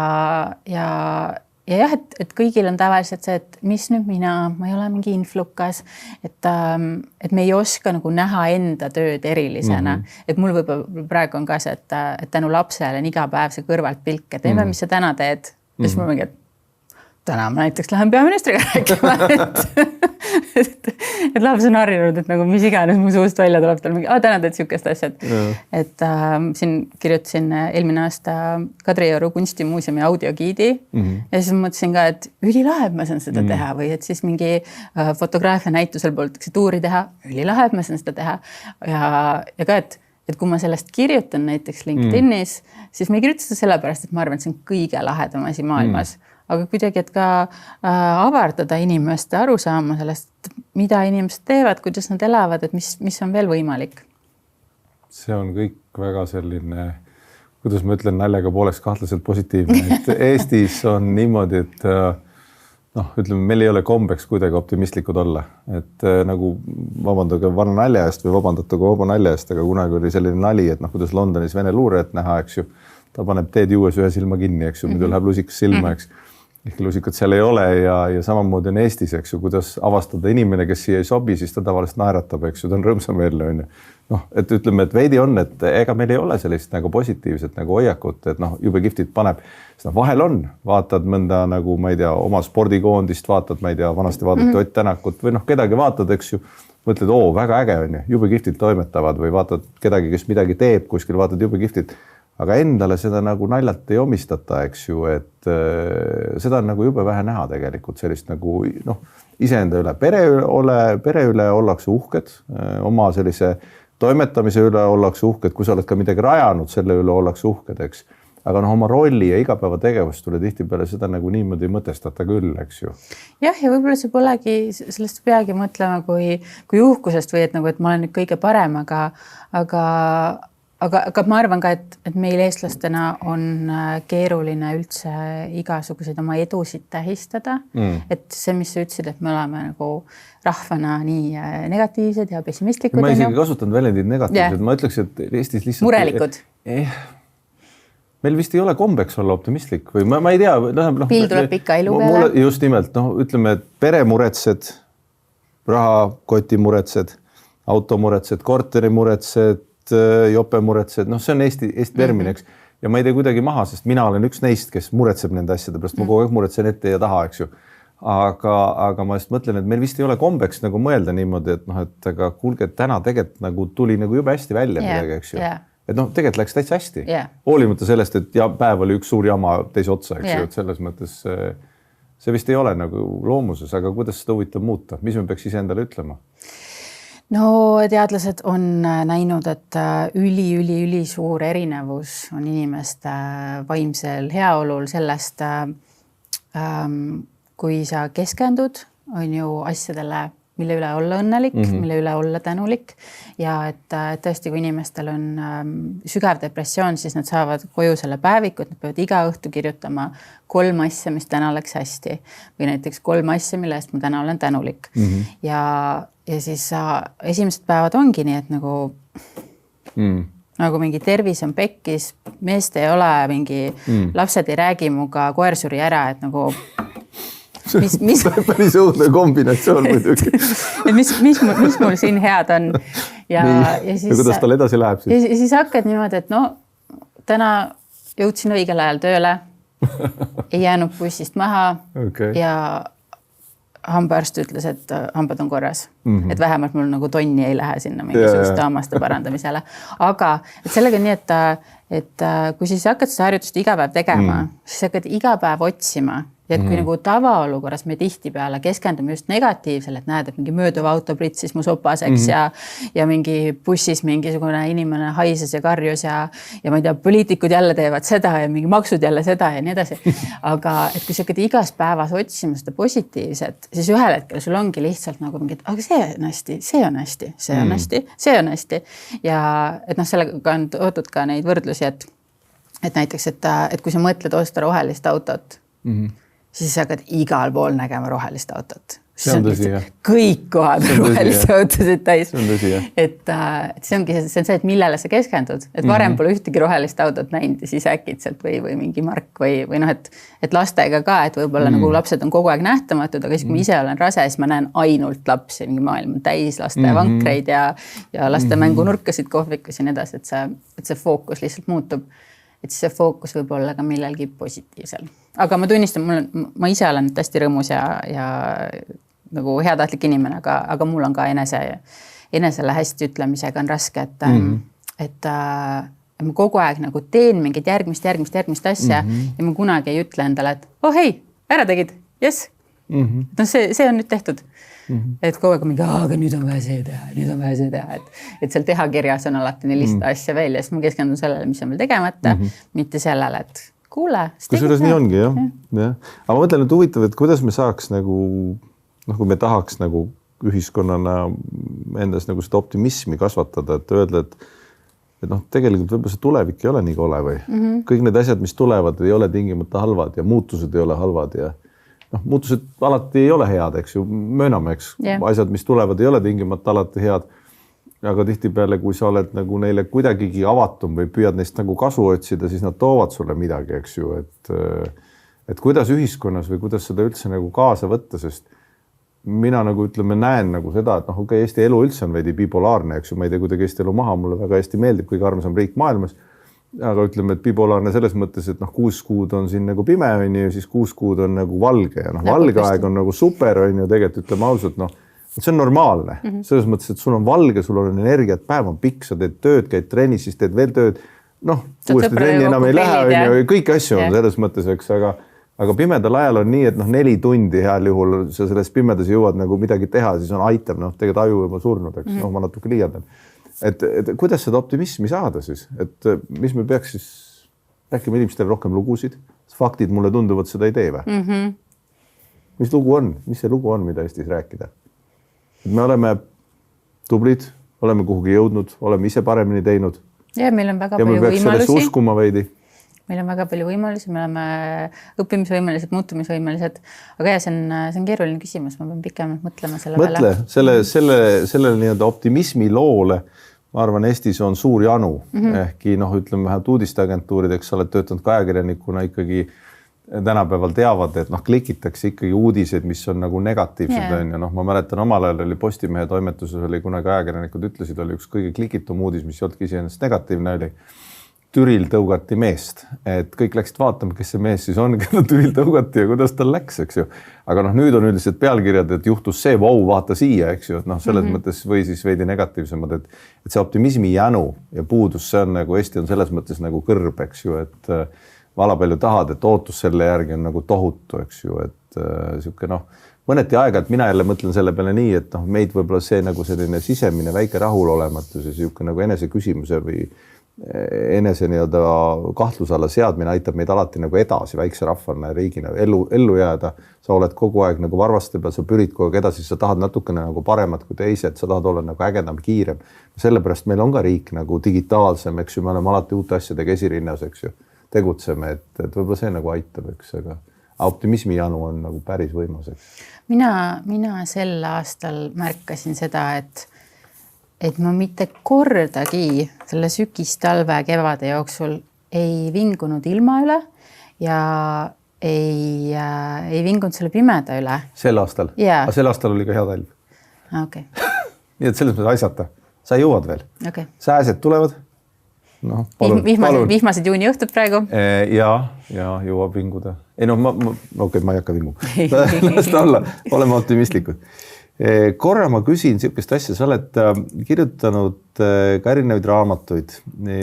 jah, et kõigil on tavaliselt see, et mis nüüd ma ei ole mingi influkas, et me ei oska nagu näha enda tööd erilisena. Et mul võib-olla praegu on ka see, et tänu lapsele on iga päev see kõrvalt pilk, et mis sa täna teed. Ja siis ma mingi, et täna ma näiteks lähen peaministriga rääkima, et laps on harjunud, et nagu mis iganes mu suust välja tuleb, tal mingi, täna teed siukest asjad. Et siin kirjutasin eelmine aasta Kadrioru kunstimuuseumi audiogiidi ja siis mõtlesin ka, et ülilahe, ma saan seda teha või et siis mingi fotograafia näitusel pooltakse tuuri teha, ülilahe, ma saan seda teha ja ka, et kui ma sellest kirjutan näiteks LinkedInis, siis ma ei kirjuta seda sellepärast, et ma arvan, et see on kõige lahedam asi maailmas. Aga kuidagi, et ka avardada inimeste arusaama sellest, mida inimesed teevad, kuidas nad elavad, et mis on veel võimalik. See on kõik väga selline, kuidas ma ütlen, naljaga pooleks kahtlaselt positiivne. Et Eestis on niimoodi, et ütleme, meil ei ole kombeks kuidagi optimistlikud olla. Et nagu vabandage vana nalja eest või vabandatagu vaba nalja eest, aga kunagi oli selline nali, et kuidas Londonis Vene luurejat näha, eks ju, ta paneb teed juues ühe silma kinni, eks ju, muidu läheb lusikas silma, eks. Ehk lusikat seal ei ole ja samamoodi on Eestis, eks ju, kuidas avastada inimene, kes siia ei sobi, siis ta tavaliselt naeratab, eks ju, ta on rõõmsameelne, on ju. Et ütleme, et veidi on, et ega meil ei ole sellist nagu positiivset nagu hoiakut, et jube kihvtit paneb. Vahel on, vaatad mõnda nagu, ma ei tea, oma spordikoondist, vaatad, ma ei tea, vanasti vaadati Ott Tänakut või kedagi vaatad, eks ju, mõtled, väga äge on ju, jube kihvtit toimetavad või vaatad kedagi, kes midagi teeb kuskil, vaatad jube kihvtit. Aga endale seda nagu naljalt ei omistata, eks ju, et seda on nagu jube vähe näha tegelikult sellist nagu iseenda üle. Pere üle ollakse uhked, oma sellise toimetamise üle ollakse uhked, kui sa oled ka midagi rajanud, selle üle ollakse uhked, eks. Aga oma rolli ja igapäeva tegevust tule tihtipeale seda nagu niimoodi mõtestata küll, eks ju. Jah, ja võib-olla see polegi, sellest peagi mõtlema kui uhkusest või et ma olen nüüd kõige parem, aga ma arvan ka, et meil eestlastena on keeruline üldse igasuguseid oma edusid tähistada. Et see, mis sa ütlesid, et me oleme nagu rahvana nii negatiivsed ja pessimistlikud. Ma isegi kasutanud väljendid negatiivsed. Ma ütleks, et Eestis lihtsalt... Murelikud. Meil vist ei ole kombeks olla optimistlik või ma ei tea. Piil tuleb ikka elu peale. Just nimelt, ütleme, et pere muretsed, rahakoti muretsed, auto muretsed, korteri muretsed, jope muretsed, see on Eesti termin, eks. Ja ma ei tee kuidagi maha, sest mina olen üks neist, kes muretseb nende asjade pärast. Ma kogu aeg muretsen ette ja taha, eks ju. Aga ma just mõtlen, et meil vist ei ole kombeks nagu mõelda niimoodi, et aga kuulge, täna tegelikult nagu tuli nagu jube hästi välja midagi, eks ju. Et tegelikult läks täitsa hästi. Hoolimata sellest, et päev oli üks suur jama teise otsa, eks ju. Et selles mõttes see vist ei ole nagu loomuses, aga kuidas seda huvitav muuta? Mis me peaks ise endale ütlema? No teadlased on näinud, et üli suur erinevus on inimeste vaimsel heaolul sellest, kui sa keskendud, on ju asjadele mille üle olla õnnelik, mille üle olla tänulik ja et tõesti, kui inimestel on sügav depressioon, siis nad saavad koju selle päeviku, et nad peavad iga õhtu kirjutama 3 asja, mis täna läks hästi või näiteks 3 asja, mille eest ma täna olen tänulik. Ja siis esimesed päevad ongi nii, et nagu mingi tervis on pekkis, meest ei ole, mingi lapsed ei räägi muga, koer suri ära, et nagu mis päris õudne kombinatsioon muidugi. mis mul siin head on. Ja siis, kuidas tal edasi läheb siis? Ja siis hakkad niimoodi, et täna jõudsin õigel ajal tööle, ei jäänud bussist maha ja hambaarst ütles, et hambad on korras. Et vähemalt mul nagu tonni ei lähe sinna mingisuguste hammaste parandamisele. Aga et sellega on nii, et kui siis hakkad seda harjutust iga päev tegema, siis hakkad iga päev otsima. Ja et kui nagu tavaolukorras me tihtipeale keskendume just negatiivsele, et näed, et mingi mööduv auto pritsis mu sopaseks ja mingi bussis mingisugune inimene haises ja karjus ja ma ei tea, poliitikud jälle teevad seda ja mingi maksud jälle seda ja nii edasi. Aga et kui sa hakkad igas päevas otsima seda positiivset, siis ühel hetkel sul ongi lihtsalt nagu mingi, aga see on hästi, see on hästi, see on hästi, see on hästi. Ja et sellega on toodud ka neid võrdlusi, et näiteks, et kui sa mõtled osta rohelist autot, siis sa hakkad igal pool nägema rohelist autot. See on tõsi, jah. Kõik kohad on rohelist autosid täis. See on tõsi, jah. Et see ongi see, et millele sa keskendud. Et varem pole ühtegi rohelist autot näinud ja siis äkitselt või mingi mark või et lastega ka, et võib-olla nagu lapsed on kogu aeg nähtamatud, aga siis kui ma ise olen rase, siis ma näen ainult lapsi, mingi maailm on täis laste vankreid ja laste mängunurkasid, kohvikus ja nii edasi, et see fookus lihtsalt muutub. Et see fookus võib olla ka millelgi positiivsel. Aga ma tunnistan, ma ise olen hästi rõõmus ja nagu heatahtlik inimene, aga mul on ka enesele hästi ütlemisega on raske, et ma kogu aeg nagu teen mingit järgmist asja ja ma kunagi ei ütle endale, et hei, ära tegid, jess. See on nüüd tehtud. Et kogu aeg on mingi, aga nüüd on vaja see teha, et seal teha kirjas on alati 400 asja veel ja siis ma keskendun sellele, mis on veel tegemata, mitte sellele, et kuule. Kusjuures nii ongi, jah. Aga ma mõtlen, et huvitav, et kuidas me saaks nagu, kui me tahaks nagu ühiskonnana endas nagu seda optimismi kasvatada, et öelda, et tegelikult võib-olla see tulevik ei ole nii kole või kõik need asjad, mis tulevad, ei ole tingimata halvad ja muutused ei ole halvad ja muutused alati ei ole head, eks ju, mööname, eks. Asjad, mis tulevad, ei ole tingimata alati head. Aga tihtipeale, kui sa oled nagu neile kuidagigi avatum või püüad neist nagu kasu otsida, siis nad toovad sulle midagi, eks ju. Et kuidas ühiskonnas või kuidas seda üldse nagu kaasa võtta, sest mina nagu näen nagu seda, et Eesti elu üldse on veidi bipolaarne, eks ju. Ma ei tee kuidagi Eesti elu maha, mulle väga hästi meeldib, kui armsam riik maailmas. Aga ütleme, et bipolaarne selles mõttes, et 6 kuud on siin nagu pime on ju, siis 6 kuud on nagu valge ja valge aeg on nagu super on ju, tegelikult ütleme ausalt, see on normaalne. Selles mõttes, et sul on valge, sul on energiat, päev on pikk, sa teed tööd, käid trennis, siis teed veel tööd. Uuesti trenni enam ei lähe on ju, kõik asju on selles mõttes, eks, aga pimedal ajal on nii, et 4 tundi heal juhul sa selles pimedas jõuad nagu midagi teha, siis on aitab, tegelikult aju juba surnud, eks, ma natuke liialdan. Et kuidas seda optimismi saada siis? Et mis me peaks siis rääkima inimestele rohkem lugusid? Faktid mulle tunduvad seda ei tee või? Mis lugu on? Mis see lugu on, mida Eestis rääkida? Et me oleme tublid, oleme kuhugi jõudnud, oleme ise paremini teinud. Ja meil on väga palju võimalusi. Ja me peaks sellest uskuma veidi. Meil on väga palju võimalusi, me oleme õppimisvõimelised, muutumisvõimelised, aga see on keeruline küsimus, ma pean pikemalt mõtlema selle peale. Selle nii-öelda optimismi loole, ma arvan, Eestis on suur janu, ehkki ütleme vähemalt uudisteagentuurideks, sa oled töötanud ka ajakirjanikuna ikkagi tänapäeval teavad, et klikitakse ikkagi uudiseid, mis on nagu negatiivsed on ja ma mäletan omal ajal oli Postimehe toimetuses oli kunagi ajakirjanikud ütlesid, oli üks kõige klikitum uudis, mis ei olnudki iseenesest negatiivne oli. Türil tõugati meest, et kõik läksid vaatama, kes see mees siis on, keda Türil tõugati ja kuidas tal läks, eks ju. Aga nüüd on üldiselt pealkirjad, et juhtus see, vaata siia, eks ju, et selles mõttes või siis veidi negatiivsemad, et see optimismi jänu ja puudus, see on nagu Eesti on selles mõttes nagu kõrb, eks ju, et vala palju tahad, et ootus selle järgi on nagu tohutu, eks ju, et siuke mõneti aega, et mina jälle mõtlen selle peale nii, et meid võib-olla see nagu selline sisemine väike rahulolematus ja siuke nagu enese küsimuse või enese nii-öelda kahtluse alla seadmine aitab meid alati nagu edasi väikse rahvana ja riigina ellu jääda. Sa oled kogu aeg nagu varvaste peal, sa pürid kogu aeg edasi, sa tahad natukene nagu paremat kui teised, sa tahad olla nagu ägedam, kiirem. Sellepärast meil on ka riik nagu digitaalsem, eks ju, me oleme alati uute asjadega esirinnas, eks ju, tegutseme, et võib-olla see nagu aitab, eks, aga optimismi janu on nagu päris võimas, eks. Mina sel aastal märkasin seda, et ma mitte kordagi selle sügis-talve kevade jooksul ei vingunud ilma üle ja ei vingunud selle pimeda üle. Sel aastal? Yeah. Aga sel aastal oli ka hea talv. Okay. Nii et selles mõttes aisata. Sa jõuad veel. Okay. Sääsed tulevad? No, palun. Vihmased juuni õhtud praegu? Ja jõuab vinguda. Ei no, ma ei hakka vingu. Lasta olla, oleme optimistlikud. Korra ma küsin sihukest asja, sa oled kirjutanud ka erinevaid raamatuid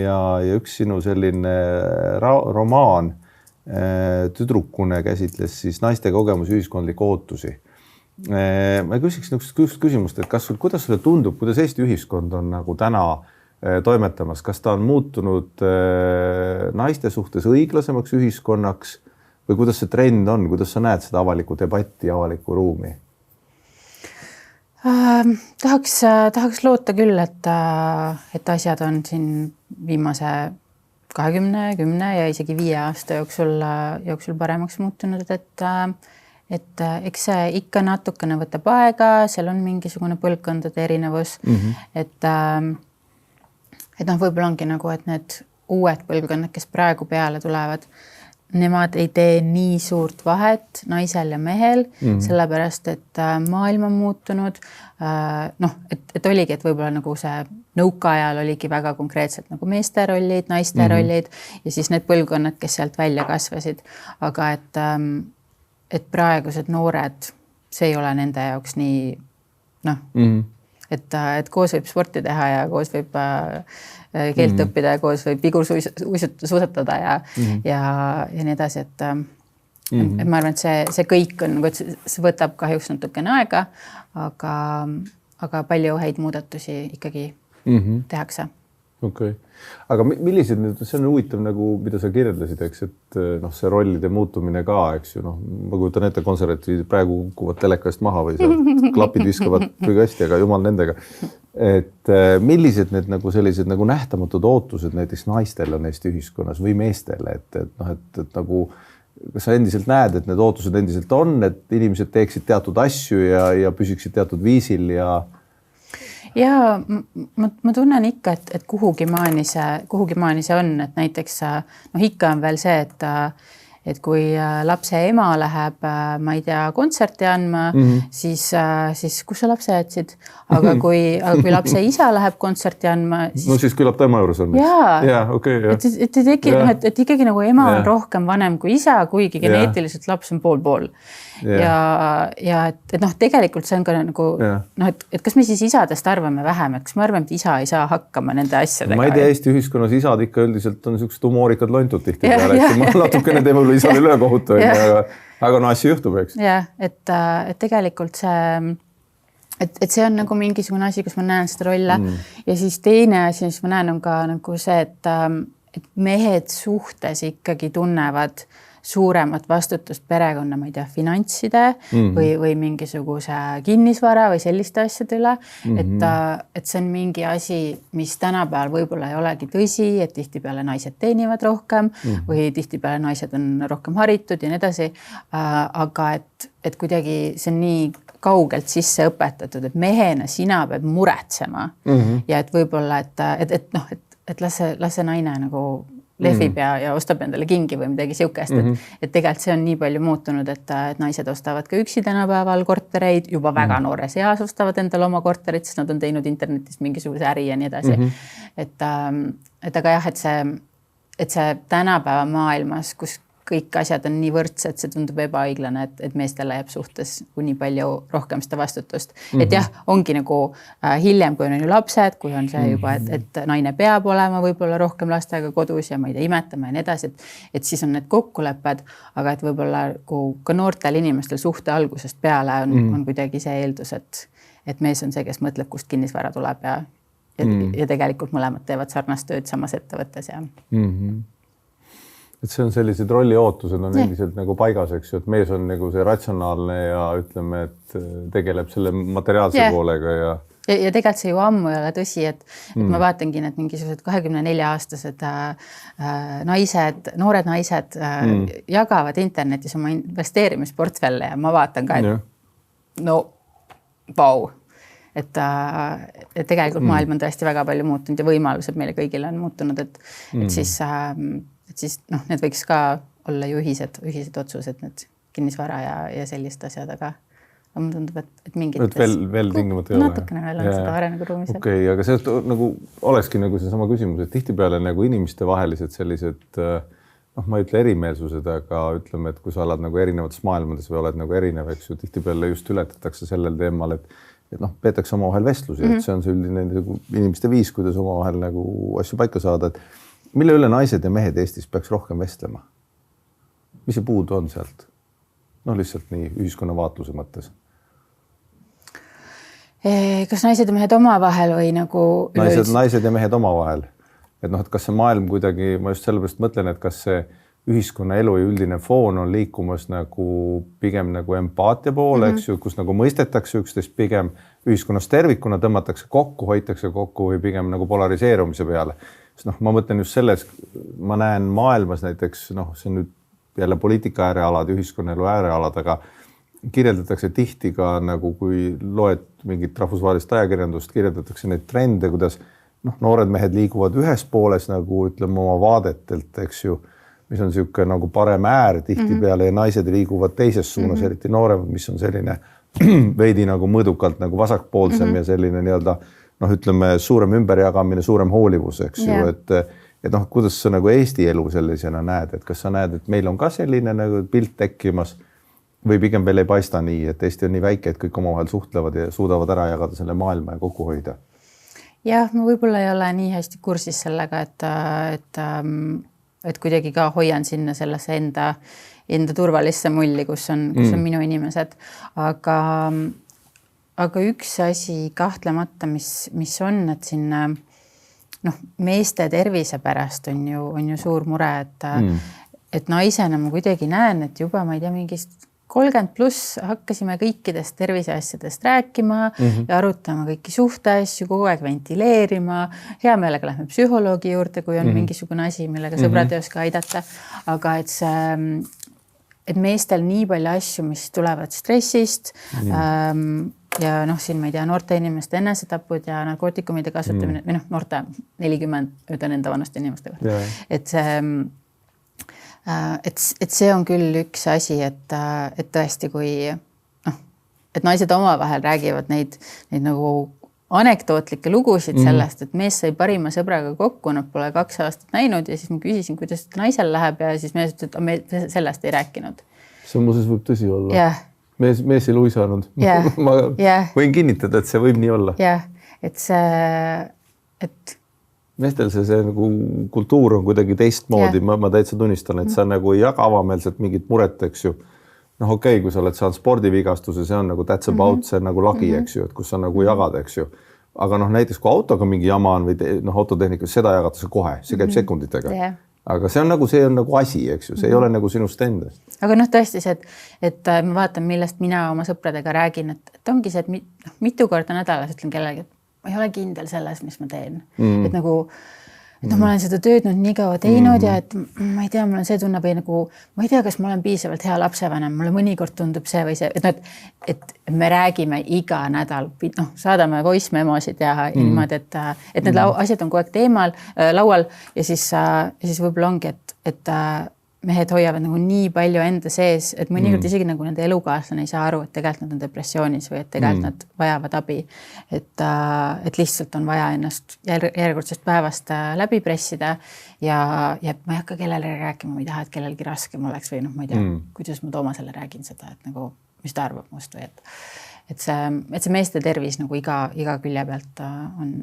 ja üks sinu selline romaan tüdrukune käsitles siis naiste kogemusi ühiskondlikke ootusi. Ma küsiks niisugust küsimust, et kuidas sulle tundub, kuidas Eesti ühiskond on nagu täna toimetamas, kas ta on muutunud naiste suhtes õiglasemaks ühiskonnaks või kuidas see trend on, kuidas sa näed seda avalikku debatti, avalikku ruumi? Tahaks loota küll, et asjad on siin viimase 20, 10 ja isegi 5 aasta jooksul paremaks muutunud, et eks see ikka natukene võtab aega, seal on mingisugune põlvkondade erinevus, et võib-olla ongi nagu, et need uued põlvkonnad, kes praegu peale tulevad, nemad ei tee nii suurt vahet naisel ja mehel, sellepärast, et maailm on muutunud. Et oligi, et võib-olla nagu see nõukaajal oligi väga konkreetselt nagu meeste rollid, naiste rollid ja siis need põlvkonnad, kes sealt välja kasvasid. Aga et praegused noored, see ei ole nende jaoks nii, et koos võib sporti teha ja koos võib keelt õppida ja koos võib pigursuusatada ja nii edasi, et ma arvan, et see kõik on, see võtab kahjuks natukene aega, aga palju häid muudatusi ikkagi tehakse. Okay. Aga millised, see on huvitav nagu, mida sa kirjeldasid, eks, et see rollide muutumine ka, eks ju, ma kujutan ette konservatiivid praegu kukuvad telekast maha või seal klapid viskavad prügasti, aga jumal nendega. Et millised need nagu sellised nagu nähtamatud ootused näiteks naistel on Eesti ühiskonnas või meestele, et nagu, kas sa endiselt näed, et need ootused endiselt on, et inimesed teeksid teatud asju ja püsiksid teatud viisil ja ma tunnen ikka, et kuhugi maani see on, et näiteks ikka on veel see, et kui lapse ema läheb, ma ei tea, kontserti andma, siis kus sa lapse jätsid? Aga kui lapse isa läheb kontserti andma, siis... No siis küllap tema juures on. Okay. Et ikkagi nagu ema on rohkem vanem kui isa, kuigi geneetiliselt laps on pool. Ja et tegelikult see on ka nagu, et kas me siis isadest arvame vähem, et kas me arvame, et isa ei saa hakkama nende asjadega? Ma ei tea, Eesti ühiskonnas isad ikka üldiselt on niisugused humoorikad lontud tihti peale, eks ma natukene teeme üle isale üle kohutu, aga asju juhtub, eks. Jah, et tegelikult see on nagu mingisugune asi, kus ma näen seda rolle ja siis teine asi, mis ma näen, on ka nagu see, et mehed suhtes ikkagi tunnevad suuremat vastutust perekonna, ma ei tea, finantside või mingisuguse kinnisvara või selliste asjade üle. Et see on mingi asi, mis tänapäeval võib-olla ei olegi tõsi, et tihtipeale naised teenivad rohkem või tihtipeale naised on rohkem haritud ja nii edasi. Aga et kuidagi see on nii kaugelt sisse õpetatud, et mehena sina pead muretsema ja et võib-olla, et las see naine nagu lehvib ja ostab endale kingi või midagi siukest, et tegelikult see on nii palju muutunud, et naised ostavad ka üksi tänapäeval kortereid, juba väga noores eas ostavad endale oma korterit, sest nad on teinud internetist mingisuguse äri ja nii edasi. Et aga jah, et see tänapäeva maailmas, kus kõik asjad on nii võrdsed, see tundub ebaõiglane, et meestele jääb suhtes nii palju rohkem seda vastutust. Et jah, ongi nagu hiljem, kui on ju lapsed, kui on see juba, et naine peab olema võib-olla rohkem lastega kodus ja ma ei tea, imetama ja nii edasi, et siis on need kokkulepped, aga et võib-olla ka noortel inimestel suhte algusest peale on kuidagi see eeldus, et mees on see, kes mõtleb, kust kinnisvara tuleb ja tegelikult mõlemad teevad sarnast tööd samas ettevõttes ja et see on sellised rolliootused on endiselt nagu paigas, eks ju, et mees on nagu see ratsionaalne ja ütleme, et tegeleb selle materiaalse poolega ja tegelikult see ju ammu ei ole tõsi, et ma vaatangi need mingisugused 24-aastased naised, noored naised jagavad internetis oma investeerimisportfelle ja ma vaatan ka, et no vau. Et tegelikult maailm on tõesti väga palju muutunud ja võimalused meile kõigile on muutunud, et siis need võiks ka olla ju ühised otsused, need kinnisvara ja sellist asjad, aga mulle tundub, et mingit veel tingimata ei ole. Natukene veel on seda arenguruumis. Okei, aga see nagu olekski nagu seesama küsimus, et tihtipeale nagu inimeste vahelised sellised ma ei ütle erimeelsused, aga ütleme, et kui sa oled nagu erinevates maailmades või oled nagu erinev, eks ju, tihtipeale just ületatakse sellel teemal, et peetakse omavahel vestlusi, et see on see üldine nagu inimeste viis, kuidas omavahel nagu asju paika saada, et mille üle naised ja mehed Eestis peaks rohkem vestlema? Mis see puudu on sealt? Lihtsalt nii ühiskonna vaatluse mõttes. Kas naised ja mehed omavahel või nagu... Naised ja mehed omavahel. Et kas see maailm kuidagi, ma just sellepärast mõtlen, et kas see ühiskonna elu ja üldine foon on liikumas nagu pigem nagu empaatia poole, eks ju, kus nagu mõistetakse üksteist pigem ühiskonnas tervikuna, tõmmatakse kokku, hoitakse kokku või pigem nagu polariseerumise peale. Ma mõtlen just selles, ma näen maailmas näiteks, see on nüüd jälle poliitika äärealad, ühiskonnaelu äärealad, aga kirjeldatakse tihti ka nagu, kui loed mingit rahvusvahelist ajakirjandust, kirjeldatakse neid trende, kuidas noored mehed liiguvad ühes pooles nagu ütleme oma vaadetelt, eks ju, mis on niisugune nagu parem äär tihtipeale ja naised liiguvad teises suunas, eriti nooremad, mis on selline veidi nagu mõõdukalt nagu vasakpoolsem ja selline nii-öelda ütleme suurem ümberjagamine, suurem hoolivus, eks ju, et kuidas sa nagu Eesti elu sellisena näed, et kas sa näed, et meil on ka selline nagu pilt tekkimas või pigem veel ei paista nii, et Eesti on nii väike, et kõik omavahel suhtlevad ja suudavad ära jagada selle maailma ja kokku hoida? Jah, ma võib-olla ei ole nii hästi kursis sellega, et kuidagi ka hoian sinna sellesse enda turvalisse mulli, kus on minu inimesed. Aga üks asi kahtlemata, mis on, et siin meeste tervise pärast on ju suur mure, et naisena ma kuidagi näen, et juba ma ei tea, mingist 30+ hakkasime kõikidest terviseasjadest rääkima ja arutama kõiki suhteasju, kogu aeg ventileerima. Hea meelega lähme psühholoogi juurde, kui on mingisugune asi, millega sõbrad ei oska aidata. Aga et meestel nii palju asju, mis tulevad stressist ja siin ma ei tea, noorte inimeste enesetapud ja narkootikumide kasutamine, või noorte 40, ütlen enda vanuste inimeste kohta. Et see on küll üks asi, et tõesti, kui et naised omavahel räägivad neid nagu anekdootlikke lugusid sellest, et mees sai parima sõbraga kokku, nad pole 2 aastat näinud ja siis ma küsisin, kuidas naisel läheb ja siis mees ütles, et me sellest ei rääkinud. See muuseas võib tõsi olla. Yeah. Mees ei luisanud. Yeah. Ma võin kinnitada, et see võib nii olla. Jah, et meestel see nagu kultuur on kuidagi teistmoodi, ma täitsa tunnistan, et sa nagu ei jaga avameelselt mingit muret, eks ju. Okei, kui sa oled saanud spordivigastuse, see on nagu that's about, see on nagu lagi, eks ju, et kus sa nagu jagad, eks ju. Aga näiteks kui autoga mingi jama on või autotehnikas, seda jagatakse kohe, see käib sekunditega. Yeah. Aga see on nagu asi, eks ju, see ei ole nagu sinust endast. Aga tõesti see, et ma vaatan, millest mina oma sõpradega räägin, et ongi see, et mitu korda nädalas ütlen kellegi, ma ei ole kindel selles, mis ma teen. Et nagu, ma olen seda tööd nii kaua teinud ja et ma ei tea, mul on see tunne või nagu, ma ei tea, kas ma olen piisavalt hea lapsevanem, mulle mõnikord tundub see või see, et me räägime iga nädal, saadame voice memosid ja niimoodi, et need asjad on kogu aeg teemal, laual ja siis võib-olla ongi, et mehed hoiavad nagu nii palju enda sees, et mõnikord isegi nagu nende elukaaslane ei saa aru, et tegelikult nad on depressioonis või et tegelikult nad vajavad abi. Et lihtsalt on vaja ennast järjekordsest päevast läbi pressida ja ma ei hakka kellele rääkima, ma ei taha, et kellelgi raskem oleks või ma ei tea, kuidas ma Toomasele räägin seda, et nagu, mis ta arvab must või et see meeste tervis nagu iga külje pealt on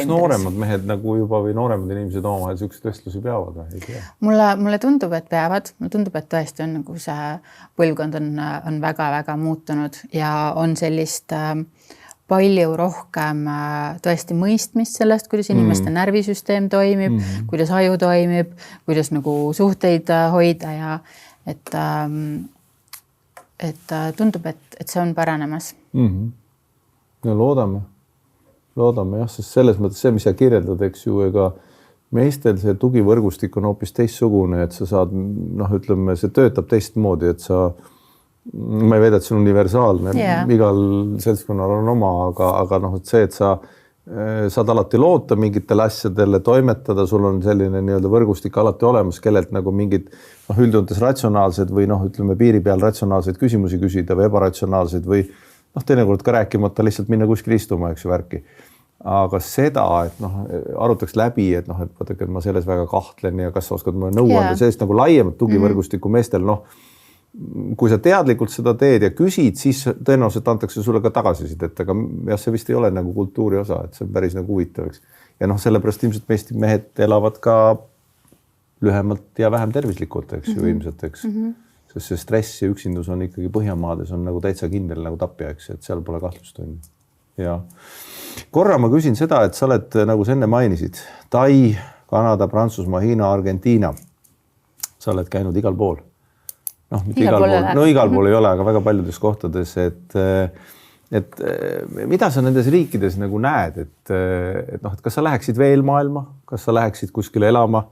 nooremad mehed nagu juba või nooremad inimesed omavahel selliseid vestlusi peavad või ei tea? Mulle tundub, et peavad. Mulle tundub, et tõesti on nagu see põlvkond on väga-väga muutunud ja on sellist palju rohkem tõesti mõistmist sellest, kuidas inimeste närvisüsteem toimib, kuidas aju toimib, kuidas nagu suhteid hoida ja et tundub, et see on paranemas. No loodame jah, sest selles mõttes see, mis sa kirjeldad, eks ju, ega meestel see tugivõrgustik on hoopis teistsugune, et sa saad, ütleme, see töötab teistmoodi, et ma ei väida, et see on universaalne, igal seltskonnal on oma, aga et see, et sa saad alati loota mingitele asjadele, toimetada, sul on selline nii-öelda võrgustik alati olemas, kellelt nagu mingid üldjoontes ratsionaalsed või ütleme piiri peal ratsionaalseid küsimusi küsida või ebaratsionaalseid või teinekord ka rääkimata lihtsalt minna kuskil istuma, eks ju, värki. Aga seda, et arutaks läbi, et vaadake, et ma selles väga kahtlen ja kas sa oskad mulle nõu anda, sellist nagu laiemat tugivõrgustikku meestel, kui sa teadlikult seda teed ja küsid, siis tõenäoliselt antakse sulle ka tagasisidet, aga jah, see vist ei ole nagu kultuuri osa, et see on päris nagu huvitav, eks. Ja sellepärast ilmselt mehed elavad ka lühemalt ja vähem tervislikult, eks ju, ilmselt, eks. Sest see stress ja üksindus on ikkagi Põhjamaades on nagu täitsa kindel nagu tapja, eks, et seal pole kahtlust on. Ja korra ma küsin seda, et sa oled, nagu sa enne mainisid, Tai, Kanada, Prantsusmaa, Hiina, Argentiina. Sa oled käinud igal pool. Igal pool ei ole, aga väga paljudes kohtades, et mida sa nendes riikides nagu näed, et kas sa läheksid veel maailma, kas sa läheksid kuskile elama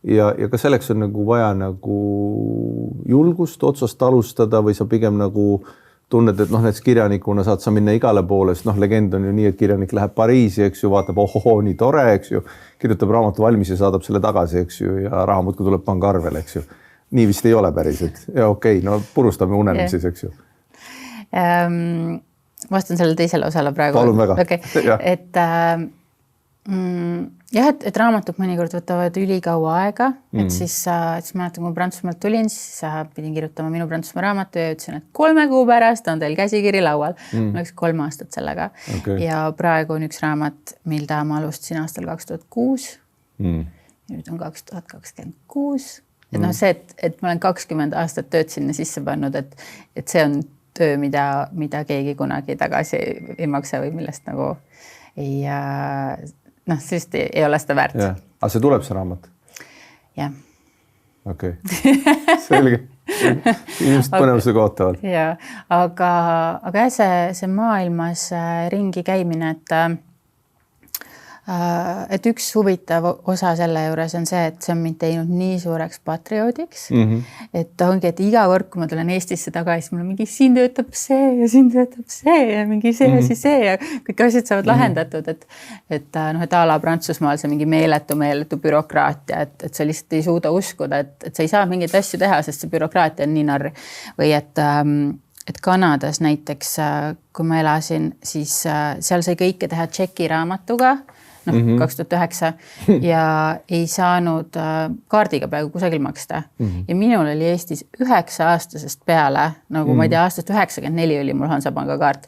ja kas selleks on nagu vaja nagu julgust otsast alustada või sa pigem nagu tunned, et näiteks kirjanikuna saad sa minna igale poole, sest legend on ju nii, et kirjanik läheb Pariisi, eks ju, vaatab, nii tore, eks ju, kirjutab raamatu valmis ja saadab selle tagasi, eks ju, ja raha muudkui tuleb pangarvele, eks ju. Nii vist ei ole päris, et ja okei, purustame unelmi siis, eks ju. Vastan selle teisele osale praegu. Palun väga. Okay. Et raamatud mõnikord võtavad ülikaua aega, et siis mäletan, kui Prantsusmaalt tulin, siis pidin kirjutama minu Prantsusmaa raamatu ja ütlesin, et 3 kuu pärast on teil käsikiri laual. Mul läks 3 aastat sellega. Okay. Ja praegu on üks raamat, milda ma alustasin aastal 2006. Nüüd on 2026. Et see, et ma olen 20 aastat tööd sinna sisse pannud, et see on töö, mida keegi kunagi tagasi ei maksa või millest nagu sellist ei ole seda väärt. Aga see tuleb see raamat? Jah. Okei. Selge. Inimesed põnevuse kohtavad. Ja, aga see maailmas ringi käimine, et üks huvitav osa selle juures on see, et see on mind teinud nii suureks patrioodiks, et ongi, et iga kord, kui ma tulen Eestisse tagasi, mul on mingi siin töötab see ja siin töötab see ja mingi see ja siis see ja kõik asjad saavad lahendatud, et a la Prantsusmaal see mingi meeletu bürokraatia, et sa lihtsalt ei suuda uskuda, et sa ei saa mingeid asju teha, sest see bürokraatia on nii narr või et Kanadas näiteks, kui ma elasin, siis seal sai kõike teha tšekiraamatuga, 2009 ja ei saanud kaardiga peaaegu kusagil maksta. Ja minul oli Eestis 9 aastasest peale, nagu ma ei tea, aastast 94 oli mul Hansapanga kaart.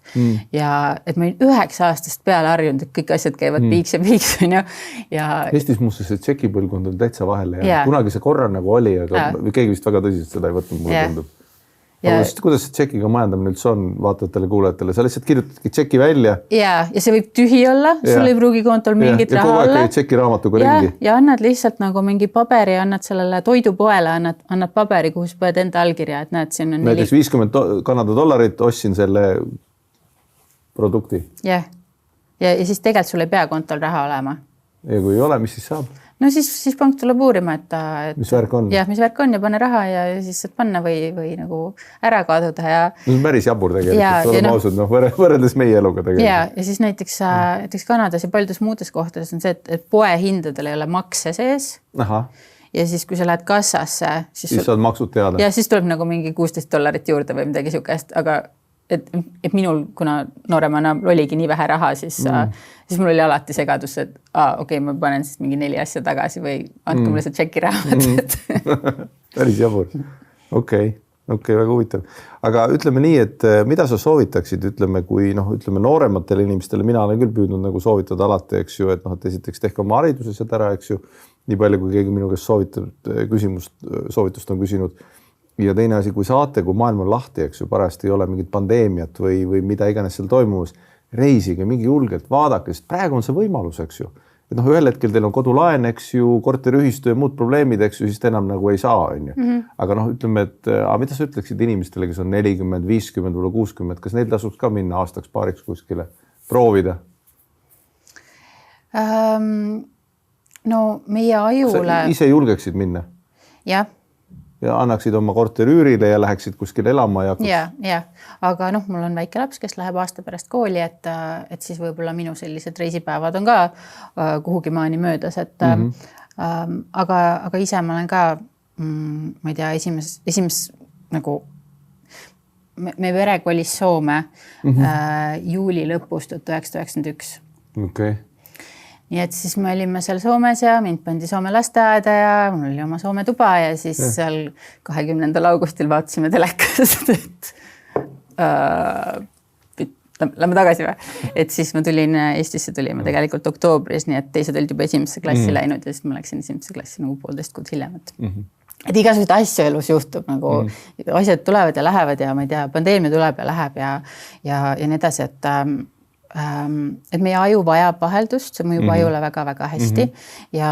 Ja et ma olin 9 aastast peale harjunud, et kõik asjad käivad piiks ja piiks. Ja Eestis muuseas see tšeki põlvkond on täitsa vahele. Ja kunagi see korra nagu oli, aga keegi vist väga tõsiselt seda ei võtnud, mulle tundub. Aga kuidas see tšekiga majandamine üldse on vaatajatele, kuulajatele? Sa lihtsalt kirjutadki tšeki välja. Ja see võib tühi olla, sul ei pruugi kontol mingit raha olla. Ja kogu aeg tšeki raamatuga ringi. Ja annad lihtsalt nagu mingi paberi, annad sellele toidupoele, annad paberi, kuhu sa paned enda allkirja, et näed, siin on näiteks 50 Kanada dollarit ostsin selle produkti. Ja siis tegelikult sul ei pea kontol raha olema. Ja kui ei ole, mis siis saab? No siis pank tuleb uurima, et mis värk on? Jah, mis värk on ja pane raha ja siis saad panna või nagu ära kaduda. Ja see on päris jabur tegelikult, oleme ausad, võrreldes meie eluga tegelikult. Ja siis näiteks Kanadas ja paljudes muudes kohtades on see, et poehindadel ei ole makse sees. Aha. Ja siis, kui sa lähed kassasse, siis saad maksud teada. Ja siis tuleb nagu mingi $16 juurde või midagi sihukest, aga et minul, kuna nooremana oligi nii vähe raha, siis mul oli alati segadus, et okei, ma panen siis mingi 4 asja tagasi või andke mulle see tšekiraamat. Päris jabur. Okei, väga huvitav. Aga ütleme nii, et mida sa soovitaksid, ütleme, kui noorematele inimestele, mina olen küll püüdnud nagu soovitada alati, eks ju, et esiteks tehke oma hariduses ära, eks ju, nii palju, kui keegi minu käest soovitust on küsinud. Ja teine asi, kui saate, kui maailm on lahti, eks ju, parajasti ei ole mingit pandeemiat või mida iganes seal toimumas, reisige, mingi julgelt, vaadake, sest praegu on see võimalus, eks ju. Et noh, ühel hetkel teil on kodulaen, eks ju, korteriühistu ja muud probleemid, eks ju, siis te enam nagu ei saa, on ju. Aga noh, ütleme, et mida sa ütleksid inimestele, kes on 40, 50, võib-olla 60, kas neil tasuks ka minna aastaks paariks kuskile, proovida? No meie ajule... Sa ise julgeksid minna? Jah. Ja annaksid oma korteri üürile ja läheksid kuskile elama ja... Ja. Aga noh, mul on väike laps, kes läheb aasta pärast kooli, et siis võib-olla minu sellised reisipäevad on ka kuhugi maani möödas, et aga ise ma olen ka, ma ei tea, esimes nagu me pere kolis Soome juuli lõpus 1991. Okei. Nii et siis me olime seal Soomes ja mind pandi Soome lasteaeda ja mul oli oma Soome tuba ja siis seal 20. augustil vaatasime telekast, lähme tagasi või? Et siis ma tulin, Eestisse tulime tegelikult oktoobris, nii et teised olid juba esimesse klassi läinud ja siis ma läksin esimesse klassi nagu 1,5 kuud hiljem. Et igasuguseid asju elus juhtub, nagu asjad tulevad ja lähevad ja ma ei tea, pandeemia tuleb ja läheb ja nii edasi, et meie aju vajab vaheldust, see mõjub ajule väga-väga hästi ja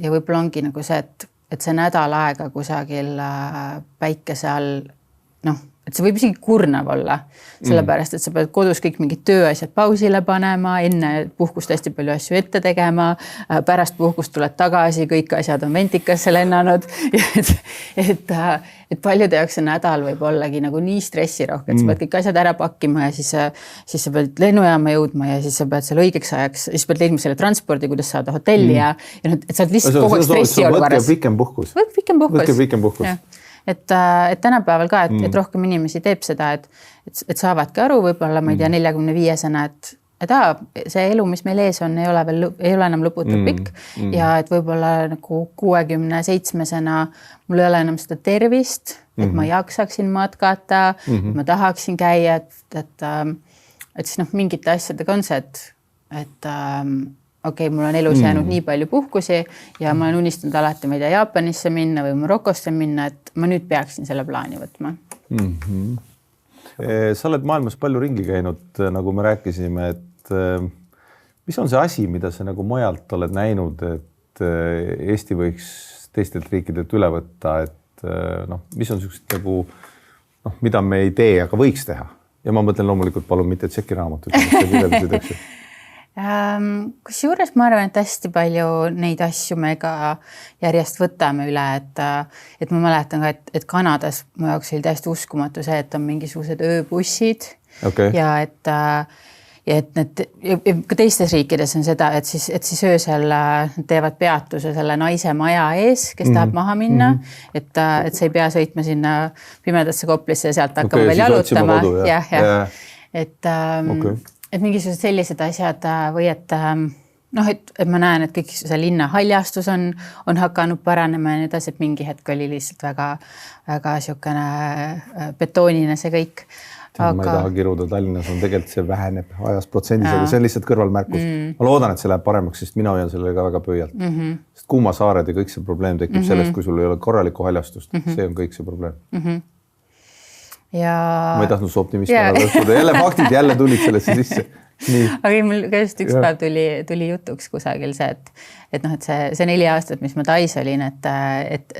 võib-olla ongi nagu see, et see nädal aega kusagil päikese all, noh, et see võib isegi kurnav olla, sellepärast, et sa pead kodus kõik mingid tööasjad pausile panema, enne puhkust hästi palju asju ette tegema, pärast puhkust tuled tagasi, kõik asjad on ventikasse lennanud, et paljude jaoks see nädal võib ollagi nagu nii stressirohke, et sa pead kõik asjad ära pakkima ja siis sa pead lennujaama jõudma ja siis sa pead seal õigeks ajaks, siis pead leidma selle transpordi, kuidas saada hotelli ja et sa oled lihtsalt kogu aeg stressi olukorras. Võtke pikem puhkus. Võtke pikem puhkus. Et tänapäeval ka, et rohkem inimesi teeb seda, et saavadki aru võib-olla, ma ei tea, 45-sena, et see elu, mis meil ees on, ei ole enam lõputult pikk ja et võib-olla nagu 67-sena mul ei ole enam seda tervist, et ma jaksaksin matkata, ma tahaksin käia, et siis noh, mingite asjadega on see, et okei, mul on elus jäänud nii palju puhkusi ja ma olen unistanud alati, ma ei tea, Jaapanisse minna või Marokosse minna, et ma nüüd peaksin selle plaani võtma. Sa oled maailmas palju ringi käinud, nagu me rääkisime, et mis on see asi, mida sa nagu mujalt oled näinud, et Eesti võiks teistelt riikidelt üle võtta, et noh, mis on sellised nagu, noh, mida me ei tee, aga võiks teha. Ja ma mõtlen loomulikult palun mitte tšekiraamatut, kusjuures ma arvan, et hästi palju neid asju me ka järjest võtame üle, et ma mäletan ka, et Kanadas mu jaoks oli täiesti uskumatu see, et on mingisugused ööbussid ja et need ka teistes riikides on seda, et siis öösel teevad peatuse selle naise maja ees, kes tahab maha minna, et sa ei pea sõitma sinna pimedasse Koplisse ja sealt hakkama veel jalutama. Et mingisugused sellised asjad või et noh, et ma näen, et kõik see linna haljastus on hakanud paranema ja nii edasi, et mingi hetk oli lihtsalt väga siukene betoonine see kõik. Ma ei taha kiruda, Tallinnas on tegelikult see väheneb ajas protsendis, aga see on lihtsalt kõrvalmärkus. Ma loodan, et see läheb paremaks, sest mina hoian sellega väga pöialt. Sest kuumasaared ja kõik see probleem tekib sellest, kui sul ei ole korralikku haljastust. See on kõik see probleem. Ma ei tahtnud su optimismi ära tõstuda. Jälle faktid jälle tulid sellesse sisse. Aga mul ka just üks päev tuli jutuks kusagil see, et noh, et see 4 aastat, mis ma Tais olin, et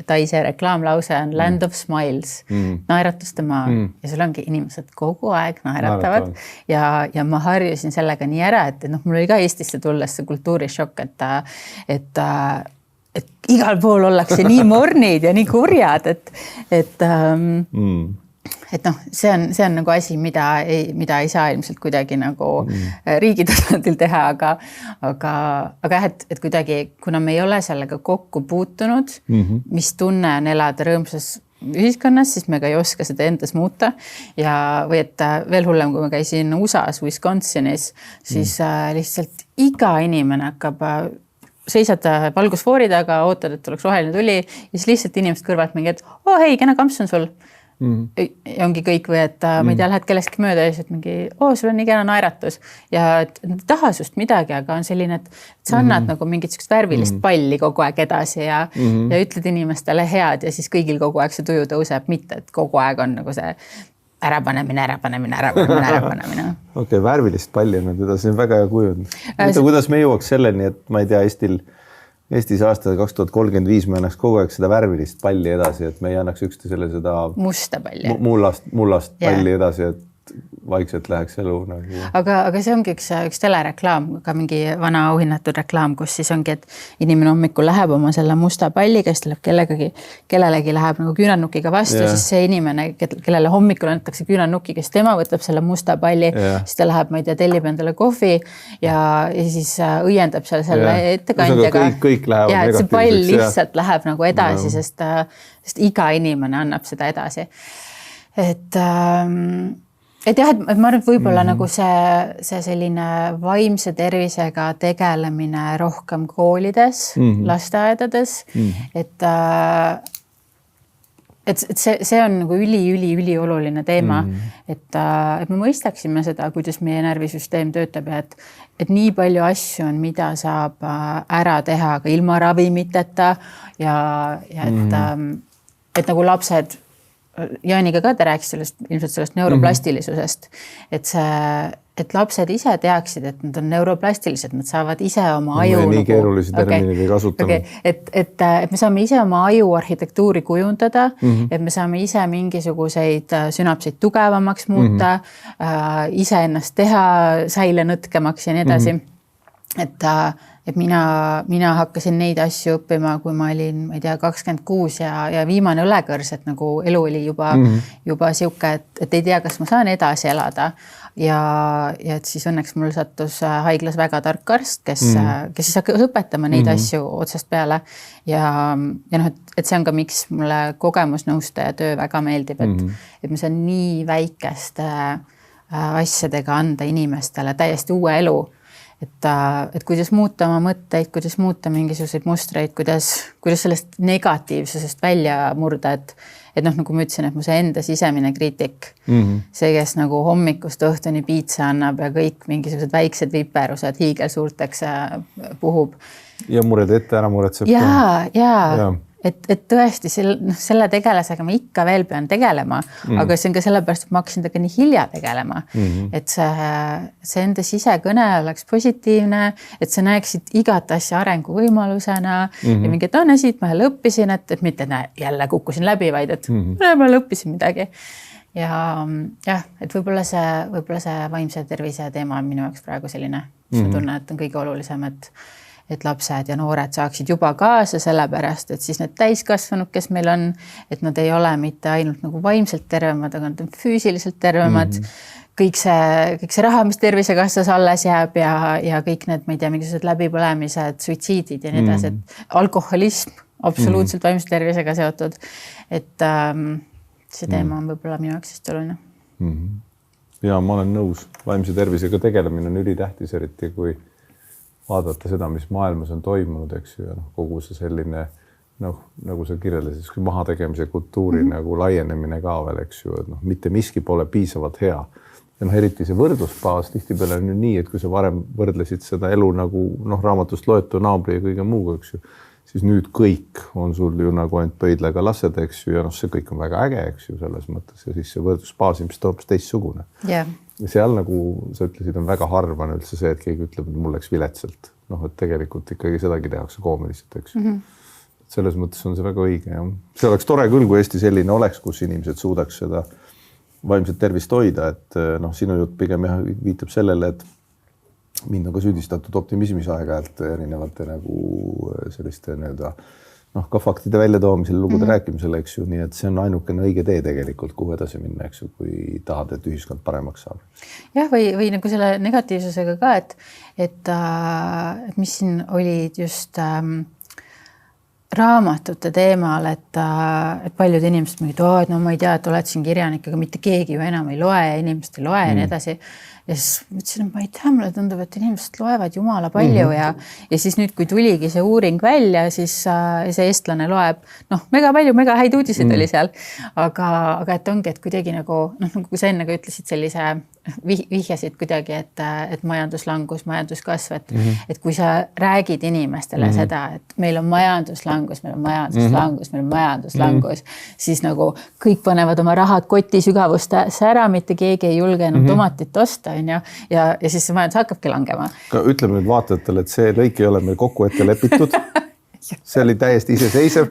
Taise reklaamlause on Land of Smiles, naeratuste maa ja sul ongi inimesed kogu aeg naeratavad ja ma harjusin sellega nii ära, et noh, mul oli ka Eestisse tulles see kultuurishokk, et igal pool ollakse nii mornid ja nii kurjad, et noh, see on nagu asi, mida ei saa ilmselt kuidagi nagu riigi tasandil teha, aga et kuidagi, kuna me ei ole sellega kokku puutunud, mis tunne on elada rõõmsas ühiskonnas, siis me ka ei oska seda endas muuta või et veel hullem, kui ma käisin USA-s, Wisconsinis, siis lihtsalt iga inimene hakkab seisad valgusfoori taga, ootad, et oleks roheline tuli ja siis lihtsalt inimesed kõrvalt mingi, et hei, kena kamps on sul. Ja ongi kõik või, et ma ei tea, lähed kellestki mööda ja siis mingi, sul on nii kena naeratus ja taha sust midagi, aga on selline, et sa annad nagu mingit sellist värvilist palli kogu aeg edasi ja ütled inimestele head ja siis kõigil kogu aeg see tuju tõuseb, mitte et kogu aeg on nagu see ärapanemine. Okei, värvilist palli on teda, see on väga hea kujund. Kuidas me jõuaks selleni, et ma ei tea, Eestis aastal 2035 me annaks kogu aeg seda värvilist palli edasi, et me ei annaks üksteisele seda musta palli. Mullast palli edasi, et vaikselt läheks elu nagu. Aga see ongi üks telereklaam, ka mingi vana auhinnatud reklaam, kus siis ongi, et inimene hommikul läheb oma selle musta palliga, siis läheb kellelegi läheb nagu küünarnukiga vastu, siis see inimene, kellele hommikul antakse küünarnukiga, siis tema võtab selle musta palli, siis ta läheb, ma ei tea, tellib endale kohvi ja siis õiendab seal selle ettekandjaga. Kõik lähevad negatiivseks. See pall lihtsalt läheb nagu edasi, sest iga inimene annab seda edasi. Et jah, et ma arvan, et võib-olla nagu see selline vaimse tervisega tegelemine rohkem koolides, lasteaedades, et see on nagu üli oluline teema, et me mõistaksime seda, kuidas meie närvisüsteem töötab ja et nii palju asju on, mida saab ära teha ka ilma ravimiteta ja et nagu lapsed Jaaniga ka te rääkis ilmselt sellest neuroplastilisusest, et lapsed ise teaksid, et nad on neuroplastilised, nad saavad ise oma aju nii keerulisi termini või kasutama. Et me saame ise oma aju arhitektuuri kujundada, et me saame ise mingisuguseid sünapseid tugevamaks muuta, ise ennast teha säile nõtkemaks ja nii edasi. Et mina hakkasin neid asju õppima, kui ma olin, ma ei tea, 26 ja viimane õlekõrs, et nagu elu oli juba siuke, et ei tea, kas ma saan edasi elada. Ja et siis õnneks mul sattus haiglas väga tark arst, kes siis hakkas õpetama neid asju otsast peale. Ja noh, et see on ka, miks mulle kogemusnõustaja töö väga meeldib, et me saan nii väikeste asjadega anda inimestele täiesti uue elu. Et kuidas muuta oma mõtteid, kuidas muuta mingisuguseid mustreid, kuidas sellest negatiivsusest välja murda, et noh, nagu ma ütlesin, et mu see enda sisemine kriitik, see, kes nagu hommikust õhtuni piitsa annab ja kõik mingisugused väiksed viperused hiigelsuurteks puhub. Ja mured ette ära muretseb. Ja. Et tõesti selle tegelasega ma ikka veel pean tegelema, aga see on ka sellepärast, et ma hakkasin temaga nii hilja tegelema. Et see enda sisekõne oleks positiivne, et sa näeksid igat asja arenguvõimalusena ja mingi, et siit ma jälle õppisin, et mitte jälle kukkusin läbi, vaid et ma õppisin midagi. Ja et võib-olla see vaimse tervise teema on minu jaoks praegu selline, ma tunnen, et on kõige olulisem, et lapsed ja noored saaksid juba kaasa sellepärast, et siis need täiskasvanud, kes meil on, et nad ei ole mitte ainult nagu vaimselt tervemad, aga nad on füüsiliselt tervemad. Kõik see raha, mis Tervisekassas alles jääb ja kõik need, ma ei tea, mingisugused läbipõlemised, suitsiidid ja nii edasi, et alkoholism absoluutselt vaimse tervisega seotud. Et see teema on võib-olla minu jaoks hästi oluline. Ja ma olen nõus. Vaimse tervisega tegelemine on ülitähtis, eriti kui vaadata seda, mis maailmas on toimunud, eks ju, ja kogu see selline, nagu sa kirjeldasid, mahategemise kultuuri nagu laienemine ka veel, eks ju, et mitte miski pole piisavalt hea. Ja eriti see võrdlusbaas tihtipeale on ju nii, et kui sa varem võrdlesid seda elu nagu raamatust loetu naabri ja kõige muuga, eks ju, siis nüüd kõik on sul ju nagu ainult pöidlega lased, eks ju, ja see kõik on väga äge, eks ju, selles mõttes ja siis see võrdlusbaas ilmselt hoopis teistsugune. Yeah. Ja seal nagu sa ütlesid, on väga harva üldse see, et keegi ütleb, et mul läks viletsalt. Et tegelikult ikkagi sedagi tehakse koomiliselt, eks ju. Selles mõttes on see väga õige. Ja. See oleks tore küll, kui Eesti selline oleks, kus inimesed suudaks seda vaimset tervist hoida, et sinu jutt pigem viitab sellele, et mind on ka süüdistatud optimismis aeg-ajalt erinevate nagu selliste ka faktide väljatoomisel, lugude rääkimisel, eks ju, nii et see on ainukene õige tee tegelikult, kuhu edasi minna, eks ju, kui tahad, et ühiskond paremaks saab. Jah, või nagu selle negatiivsusega ka, et mis siin olid just raamatute teemal, et paljud inimesed mingid, et ma ei tea, et oled siin kirjanik, aga mitte keegi ju enam ei loe ja inimesed ei loe ja nii edasi. ja siis mõtlesin, et ma ei tea, mulle tundub, et inimesed loevad jumala palju ja siis nüüd, kui tuligi see uuring välja, siis see eestlane loeb, mega palju, mega häid uudiseid oli seal, aga et ongi, et kuidagi nagu, kui sa enne ka ütlesid sellise, vihjasid kuidagi, et majanduslangus, majanduskasv, et kui sa räägid inimestele seda, et meil on majanduslangus, meil on majanduslangus, siis nagu kõik panevad oma rahad koti sügavustasse ära, mitte keegi ei julge enam tomatit osta, ja siis see majandus hakkabki langema. Ütleme nüüd vaatajatele, et see lõik ei ole meil kokku ette lepitud. See oli täiesti iseseisev.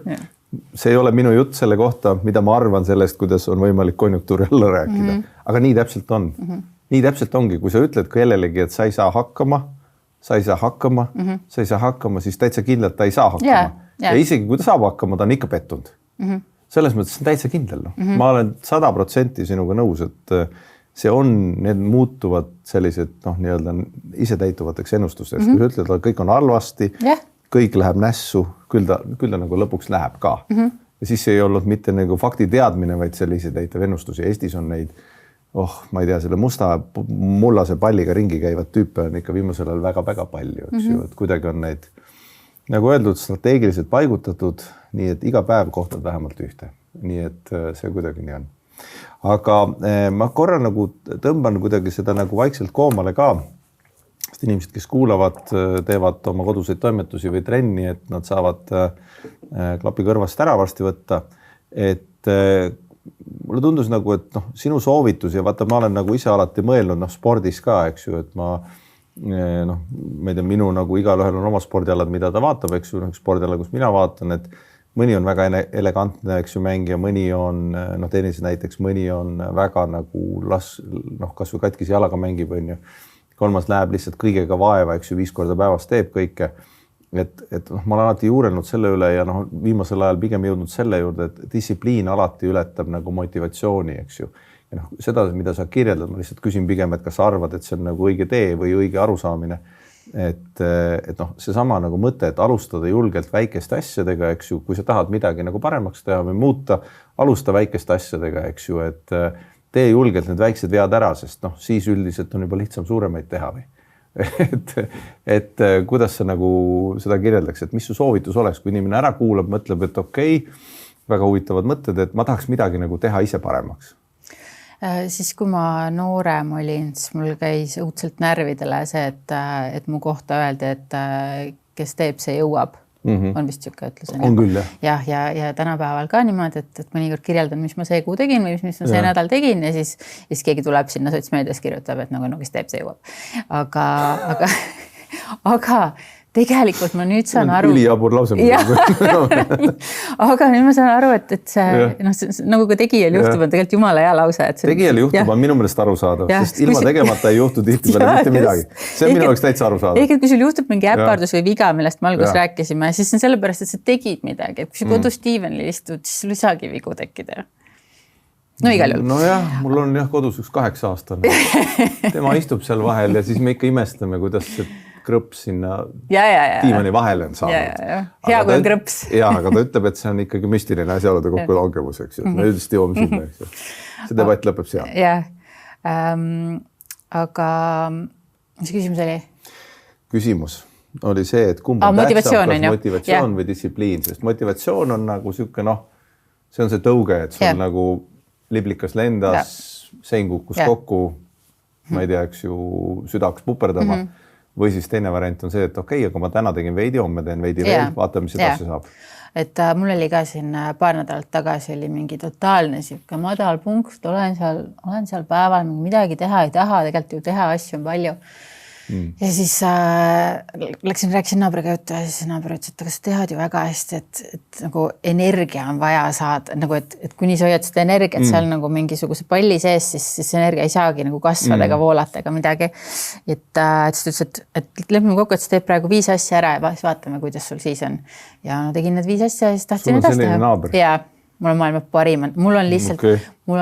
See ei ole minu jutt selle kohta, mida ma arvan sellest, kuidas on võimalik konjunktuuri alla rääkida. Aga nii täpselt on. Nii täpselt ongi, kui sa ütled kellelegi, et sa ei saa hakkama, siis täitsa kindlalt ta ei saa hakkama. Ja isegi kui ta saab hakkama, ta on ikka pettunud. Selles mõttes on täitsa kindel. Ma olen 100% sinuga nõus, et see on, need muutuvad sellised nii-öelda isetäituvateks ennustusteks. Kui sa ütled, et kõik on halvasti, kõik läheb nässu, küll ta nagu lõpuks läheb ka. Ja siis ei olnud mitte nagu fakti teadmine, vaid sellise täitev ennustusi. Eestis on neid, ma ei tea, selle mullase palliga ringi käivad tüüpe on ikka viimasel ajal väga-väga palju. Et kuidagi on neid, nagu öeldud, strateegiliselt paigutatud, nii et iga päev kohtad vähemalt ühte. Nii et see kuidagi nii on. Aga ma korra nagu tõmban kuidagi seda nagu vaikselt koomale ka, sest inimesed, kes kuulavad, teevad oma koduseid toimetusi või trenni, et nad saavad klapi kõrvast ära varsti võtta. Et mulle tundus nagu, et sinu soovitus ja vaata, ma olen nagu ise alati mõelnud spordis ka, eks ju, et ma ei tea, minu nagu igalühel on oma spordialad, mida ta vaatab, eks ju, spordiala, kus mina vaatan, et mõni on väga elegantne, eks ju, mängija, mõni on, tennises näiteks, mõni on väga nagu kas või katkise jalaga mängib, on ju. Kolmas läheb lihtsalt kõigega vaeva, eks ju, 5 korda päevas teeb kõike. Et ma olen alati juurelnud selle üle ja viimasel ajal pigem jõudnud selle juurde, et distsipliin alati ületab nagu motivatsiooni, eks ju. Ja seda, mida sa kirjeldad, ma lihtsalt küsin pigem, et kas sa arvad, et see on nagu õige tee või õige arusaamine. Et seesama nagu mõte, et alustada julgelt väikeste asjadega, eks ju, kui sa tahad midagi nagu paremaks teha või muuta, alusta väikeste asjadega, eks ju, et tee julgelt need väiksed vead ära, sest siis üldiselt on juba lihtsam suuremaid teha või. Et kuidas sa nagu seda kirjeldaks, et mis su soovitus oleks, kui inimene ära kuulab, mõtleb, et okei, väga huvitavad mõtted, et ma tahaks midagi nagu teha ise paremaks. Siis kui ma noorem olin, siis mul käis õudselt närvidele see, et mu kohta öeldi, et kes teeb, see jõuab. On vist siuke ütlus. On küll, jah. Ja tänapäeval ka niimoodi, et mõnikord kirjeldan, mis ma see kuu tegin või mis ma see nädal tegin ja siis keegi tuleb sinna sotsmeedias kirjutab, et nagu kes teeb, see jõuab. Aga tegelikult ma nüüd saan aru. Ülijabur lause. Aga nüüd ma saan aru, et see nagu ka tegijal juhtub on tegelikult jumala hea lause. Tegijal juhtub on minu meelest arusaadav, sest ilma tegemata ei juhtu tihtipeale mitte midagi. See on minu jaoks täitsa arusaadav. Ehk, kui sul juhtub mingi äpardus või viga, millest me alguses rääkisime, siis on sellepärast, et sa tegid midagi. Et kui sa kodus Stevenil istud, siis sul ei saagi vigu tekkida. No igal juhul. No jah, mul on kodus üks 8-aastane. Tema istub seal vahel ja siis me ikka imestame, kuidas see krõps sinna diivani vahele on saanud. Hea kui on krõps. Aga ta ütleb, et see on ikkagi müstiline asjaolude kokkulangevus, eks ju. Me üldiselt jõuame sinna, eks ju. See debatt lõpeb seal. Jah. Aga mis küsimus oli? Küsimus oli see, et kumb on tähtsam, kas motivatsioon või distsipliin, sest motivatsioon on nagu siuke, see on see tõuge, et sul nagu liblikas lendas, sein kukkus kokku, ma ei tea, eks ju, süda hakkas puperdama. Või siis teine variant on see, et okei, aga ma täna tegin veidi, homme teen veidi veel, vaatame, mis edasi saab. Et mul oli ka siin paar nädalat tagasi oli mingi totaalne siuke madal punkt, olen seal päeval midagi teha ei taha, tegelikult ju teha asju on palju. Ja siis rääkisin naabriga juttu ja siis naaber ütles, et aga sa tead ju väga hästi, et nagu energia on vaja saada, nagu et kuni sa hoiad seda energiat seal nagu mingisuguse palli sees, siis energia ei saagi nagu kasvada ega voolata ega midagi. Et ta ütles, et lepime kokku, et sa teed praegu 5 asja ära ja siis vaatame, kuidas sul siis on. Ja tegin need 5 asja ja siis tahtsin edasi teha. Sul on selline naaber? Jaa. Mul on maailma parim, mul on lihtsalt,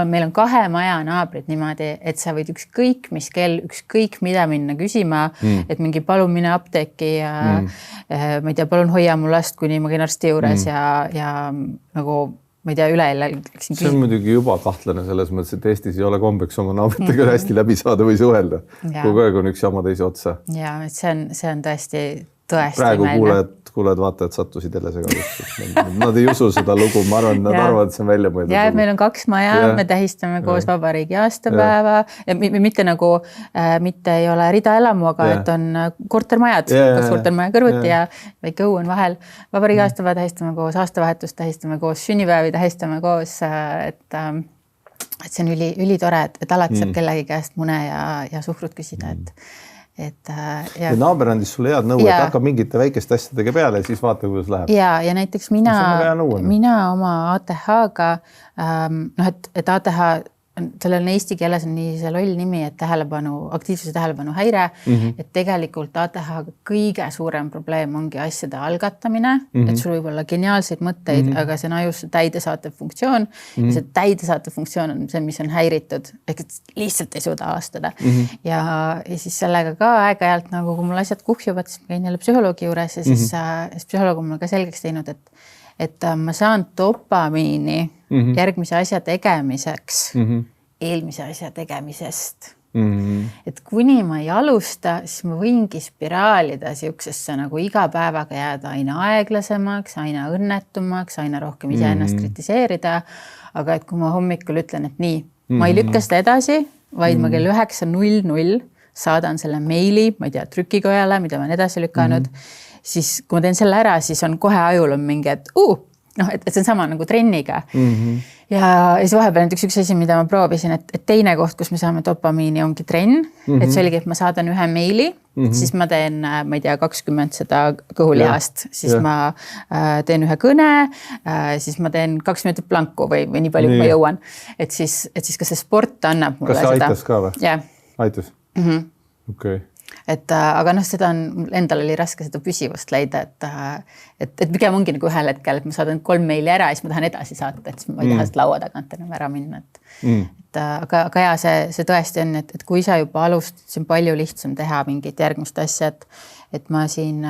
meil on 2 maja naabrid niimoodi, et sa võid ükskõik mis kell, ükskõik mida minna küsima, et mingi palun mine apteeki ja ma ei tea, palun hoia mu last, kuni ma käin arsti juures ja nagu ma ei tea, üleeile läksin. See on muidugi juba kahtlane selles mõttes, et Eestis ei ole kombeks oma naabritega hästi läbi saada või suhelda. Kogu aeg on üks jama teise otsa. Ja, et see on tõesti praegu kuuled vaatajad sattusid jälle segadusse. Nad ei usu seda lugu, ma arvan, nad arvavad, et see on välja mõeldud. Ja, meil on 2 maja, me tähistame koos vabariigi aastapäeva ja mitte nagu, mitte ei ole ridaelamu, aga et on kortermajad, 2 kortermaja kõrvuti ja väike õu on vahel. Vabariigi aastapäeva tähistame koos, aastavahetust tähistame koos, sünnipäevi tähistame koos, et see on ülitore, et alati saab kellegi käest mune ja suhkrut küsida, ja naaber andis sulle head nõu, et hakka mingite väikeste asjadega peale ja siis vaata, kuidas läheb. Ja näiteks mina oma ATH-ga, et ATH, sellel on eesti keeles on nii see loll nimi, et aktiivsuse tähelepanu häire, et tegelikult ATH kõige suurem probleem ongi asjade algatamine, et sul võib olla geniaalseid mõtteid, aga see on ajus täidesaatev funktsioon ja see täidesaatev funktsioon on see, mis on häiritud, ehk et lihtsalt ei suuda alastada. Ja siis sellega ka aeg-ajalt, nagu kui mul asjad kuhjuvad, siis ma käin jälle psühholoogi juures ja siis psühholoog on mulle ka selgeks teinud, et ma saan dopamiini järgmise asja tegemiseks eelmise asja tegemisest. Et kuni ma ei alusta, siis ma võingi spiraalida siuksesse nagu iga päevaga jääda aina aeglasemaks, aina õnnetumaks, aina rohkem iseennast kritiseerida. Aga et kui ma hommikul ütlen, et nii, ma ei lükka seda edasi, vaid ma kell 9:00 saadan selle meili, ma ei tea, trükikojale, mida ma olen edasi lükanud, siis kui ma teen selle ära, siis on kohe ajul on mingi, et see on sama nagu trenniga. Ja siis vahepeal näiteks üks asi, mida ma proovisin, et teine koht, kus me saame dopamiini, ongi trenn. Et see oligi, et ma saadan ühe meili, siis ma teen, ma ei tea, 20 seda kõhulihast, siis ma teen ühe kõne, siis ma teen 2 minutit planku või nii palju, kui ma jõuan. Et siis ka see sport annab mulle seda. Kas see aitas ka või? Jah. Aitas? Okei. Aga seda endal oli raske seda püsivust leida, et pigem ongi nagu ühel hetkel, et ma saadan 3 meili ära ja siis ma tahan edasi saata, et siis ma ei taha seda laua tagant enam ära minna. Aga see tõesti on, et kui sa juba alustad, see on palju lihtsam teha mingit järgmist asja, et ma siin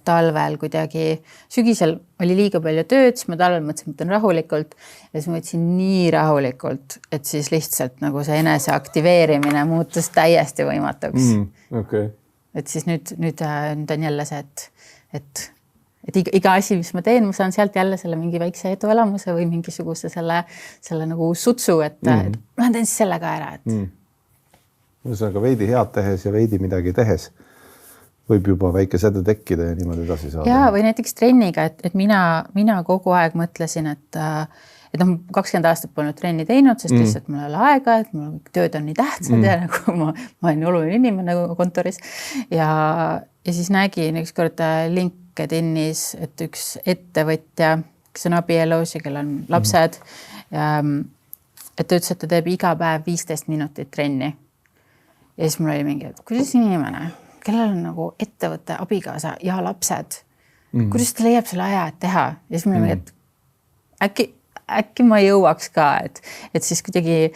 talvel kuidagi, sügisel oli liiga palju tööd, siis ma talvel mõtlesin, et on rahulikult ja siis ma võtsin nii rahulikult, et siis lihtsalt nagu see enese aktiveerimine muutus täiesti võimatuks. Okay. Et siis nüüd on jälle see, et iga asi, mis ma teen, ma saan sealt jälle selle mingi väikse eduelamuse või mingisuguse selle nagu sutsu, et ma teen siis selle ka ära. Ühesõnaga veidi head tehes ja veidi midagi tehes võib juba väike säde tekkida ja niimoodi edasi saada. Ja, või näiteks trenniga, et mina kogu aeg mõtlesin, et 20 aastat polnud trenni teinud, sest lihtsalt mul ei ole aega, et mul tööd on nii tähtsad ja nagu ma olen oluline inimene nagu kontoris. Ja siis nägin üks kord LinkedInis, et üks ettevõtja, kes on abielus ja kel on lapsed, et ta ütles, et ta teeb iga päev 15 minutit trenni. Ja siis mul oli mingi, et kuidas inimene, kellel on nagu ettevõtte, abikaasa ja lapsed, kuidas ta leiab selle aja, et teha? Ja siis mul oli mingi, et äkki ma jõuaks ka, et siis kuidagi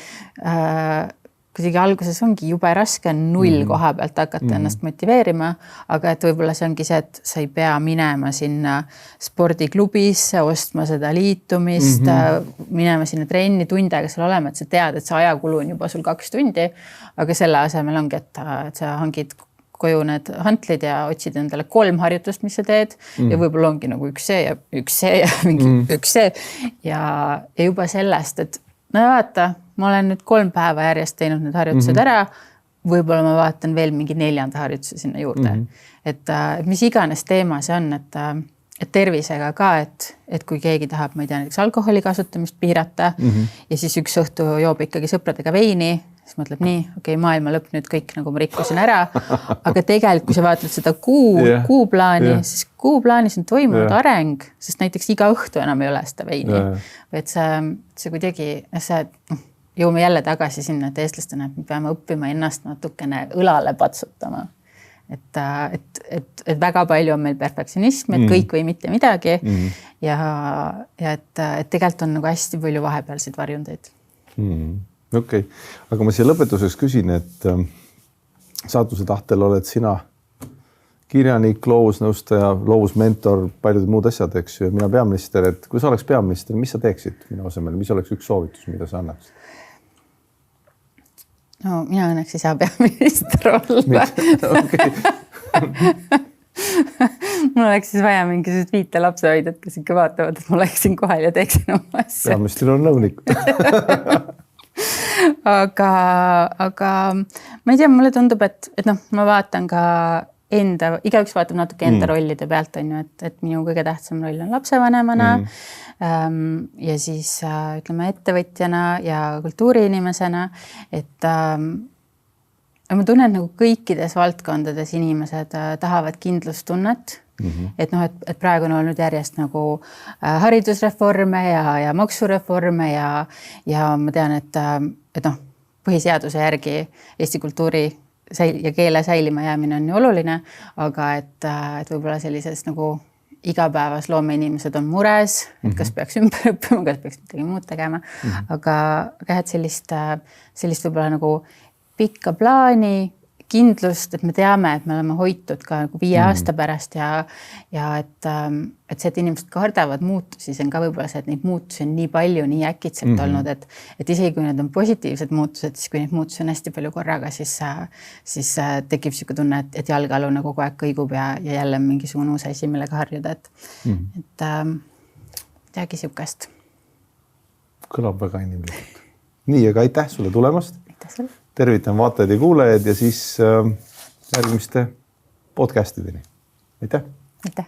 alguses ongi jube raske 0 koha pealt hakata ennast motiveerima, aga et võib-olla see ongi see, et sa ei pea minema sinna spordiklubisse, ostma seda liitumist, minema sinna trenni tund aega seal olema, et sa tead, et see ajakulu on juba sul 2 tundi, aga selle asemel ongi, et sa hangid koju need hantlid ja otsid endale 3 harjutust, mis sa teed ja võib-olla ongi nagu üks see ja mingi üks see ja juba sellest, et no vaata, ma olen nüüd 3 päeva järjest teinud need harjutused ära, võib-olla ma vaatan veel mingi 4. harjutuse sinna juurde. Et mis iganes teema see on, et tervisega ka, et kui keegi tahab, ma ei tea, näiteks alkoholi kasutamist piirata ja siis üks õhtu joob ikkagi sõpradega veini, siis mõtleb nii, okei, maailma lõpp nüüd kõik nagu ma rikkusin ära, aga tegelikult kui sa vaatad seda kuuplaani, siis kuuplaanis on toimunud areng, sest näiteks iga õhtu enam ei ole seda veini. Et see kuidagi, jõuame jälle tagasi sinna, et eestlastena me peame õppima ennast natukene õlale patsutama. Et väga palju on meil perfektsionism, et kõik või mitte midagi ja et tegelikult on nagu hästi palju vahepealseid varjundeid. Okei, aga ma siia lõpetuseks küsin, et saatuse tahtel oled sina kirjanik, loovusnõustaja, loovusmentor, paljud muud asjad, eks ju, mina peaminister, et kui sa oleks peaminister, mis sa teeksid minu asemel, mis oleks üks soovitus, mida sa annaksid? No mina õnneks ei saa peaminister olla. Okay. Mul oleks siis vaja mingisugust 5 lapsehoidjat, kes ikka vaatavad, et ma oleksin kohal ja teeksin oma asja. Peaministril on nõunik. aga ma ei tea, mulle tundub, et noh, ma vaatan ka igaüks vaatab natuke enda rollide pealt, on ju, et minu kõige tähtsam roll on lapsevanemana ja siis ütleme ettevõtjana ja kultuuriinimesena, et ma tunnen, et nagu kõikides valdkondades inimesed tahavad kindlustunnet, et noh, et praegu on olnud järjest nagu haridusreforme ja maksureforme ja ma tean, et noh, põhiseaduse järgi Eesti kultuuri ja keele säilima jäämine on ju oluline, aga et võib-olla sellises nagu igapäevas loomeinimesed on mures, et kas peaks ümber õppima, kas peaks midagi muud tegema, aga et sellist võib-olla nagu pikka plaani, kindlust, et me teame, et me oleme hoitud ka nagu 5 aasta pärast ja et see, et inimesed kardavad muutusi, see on ka võib-olla see, et neid muutusi on nii palju, nii äkitselt olnud, et isegi kui need on positiivsed muutused, siis kui neid muutusi on hästi palju korraga, siis tekib siuke tunne, et jalgealune kogu aeg kõigub ja jälle mingisugune uus asi, millega harjuda, et midagi siukest. Kõlab väga inimlikult. Nii, aga aitäh sulle tulemast. Aitäh sulle. Tervitan vaatajaid ja kuulajaid ja siis järgmiste podcastideni. Aitäh! Aitäh!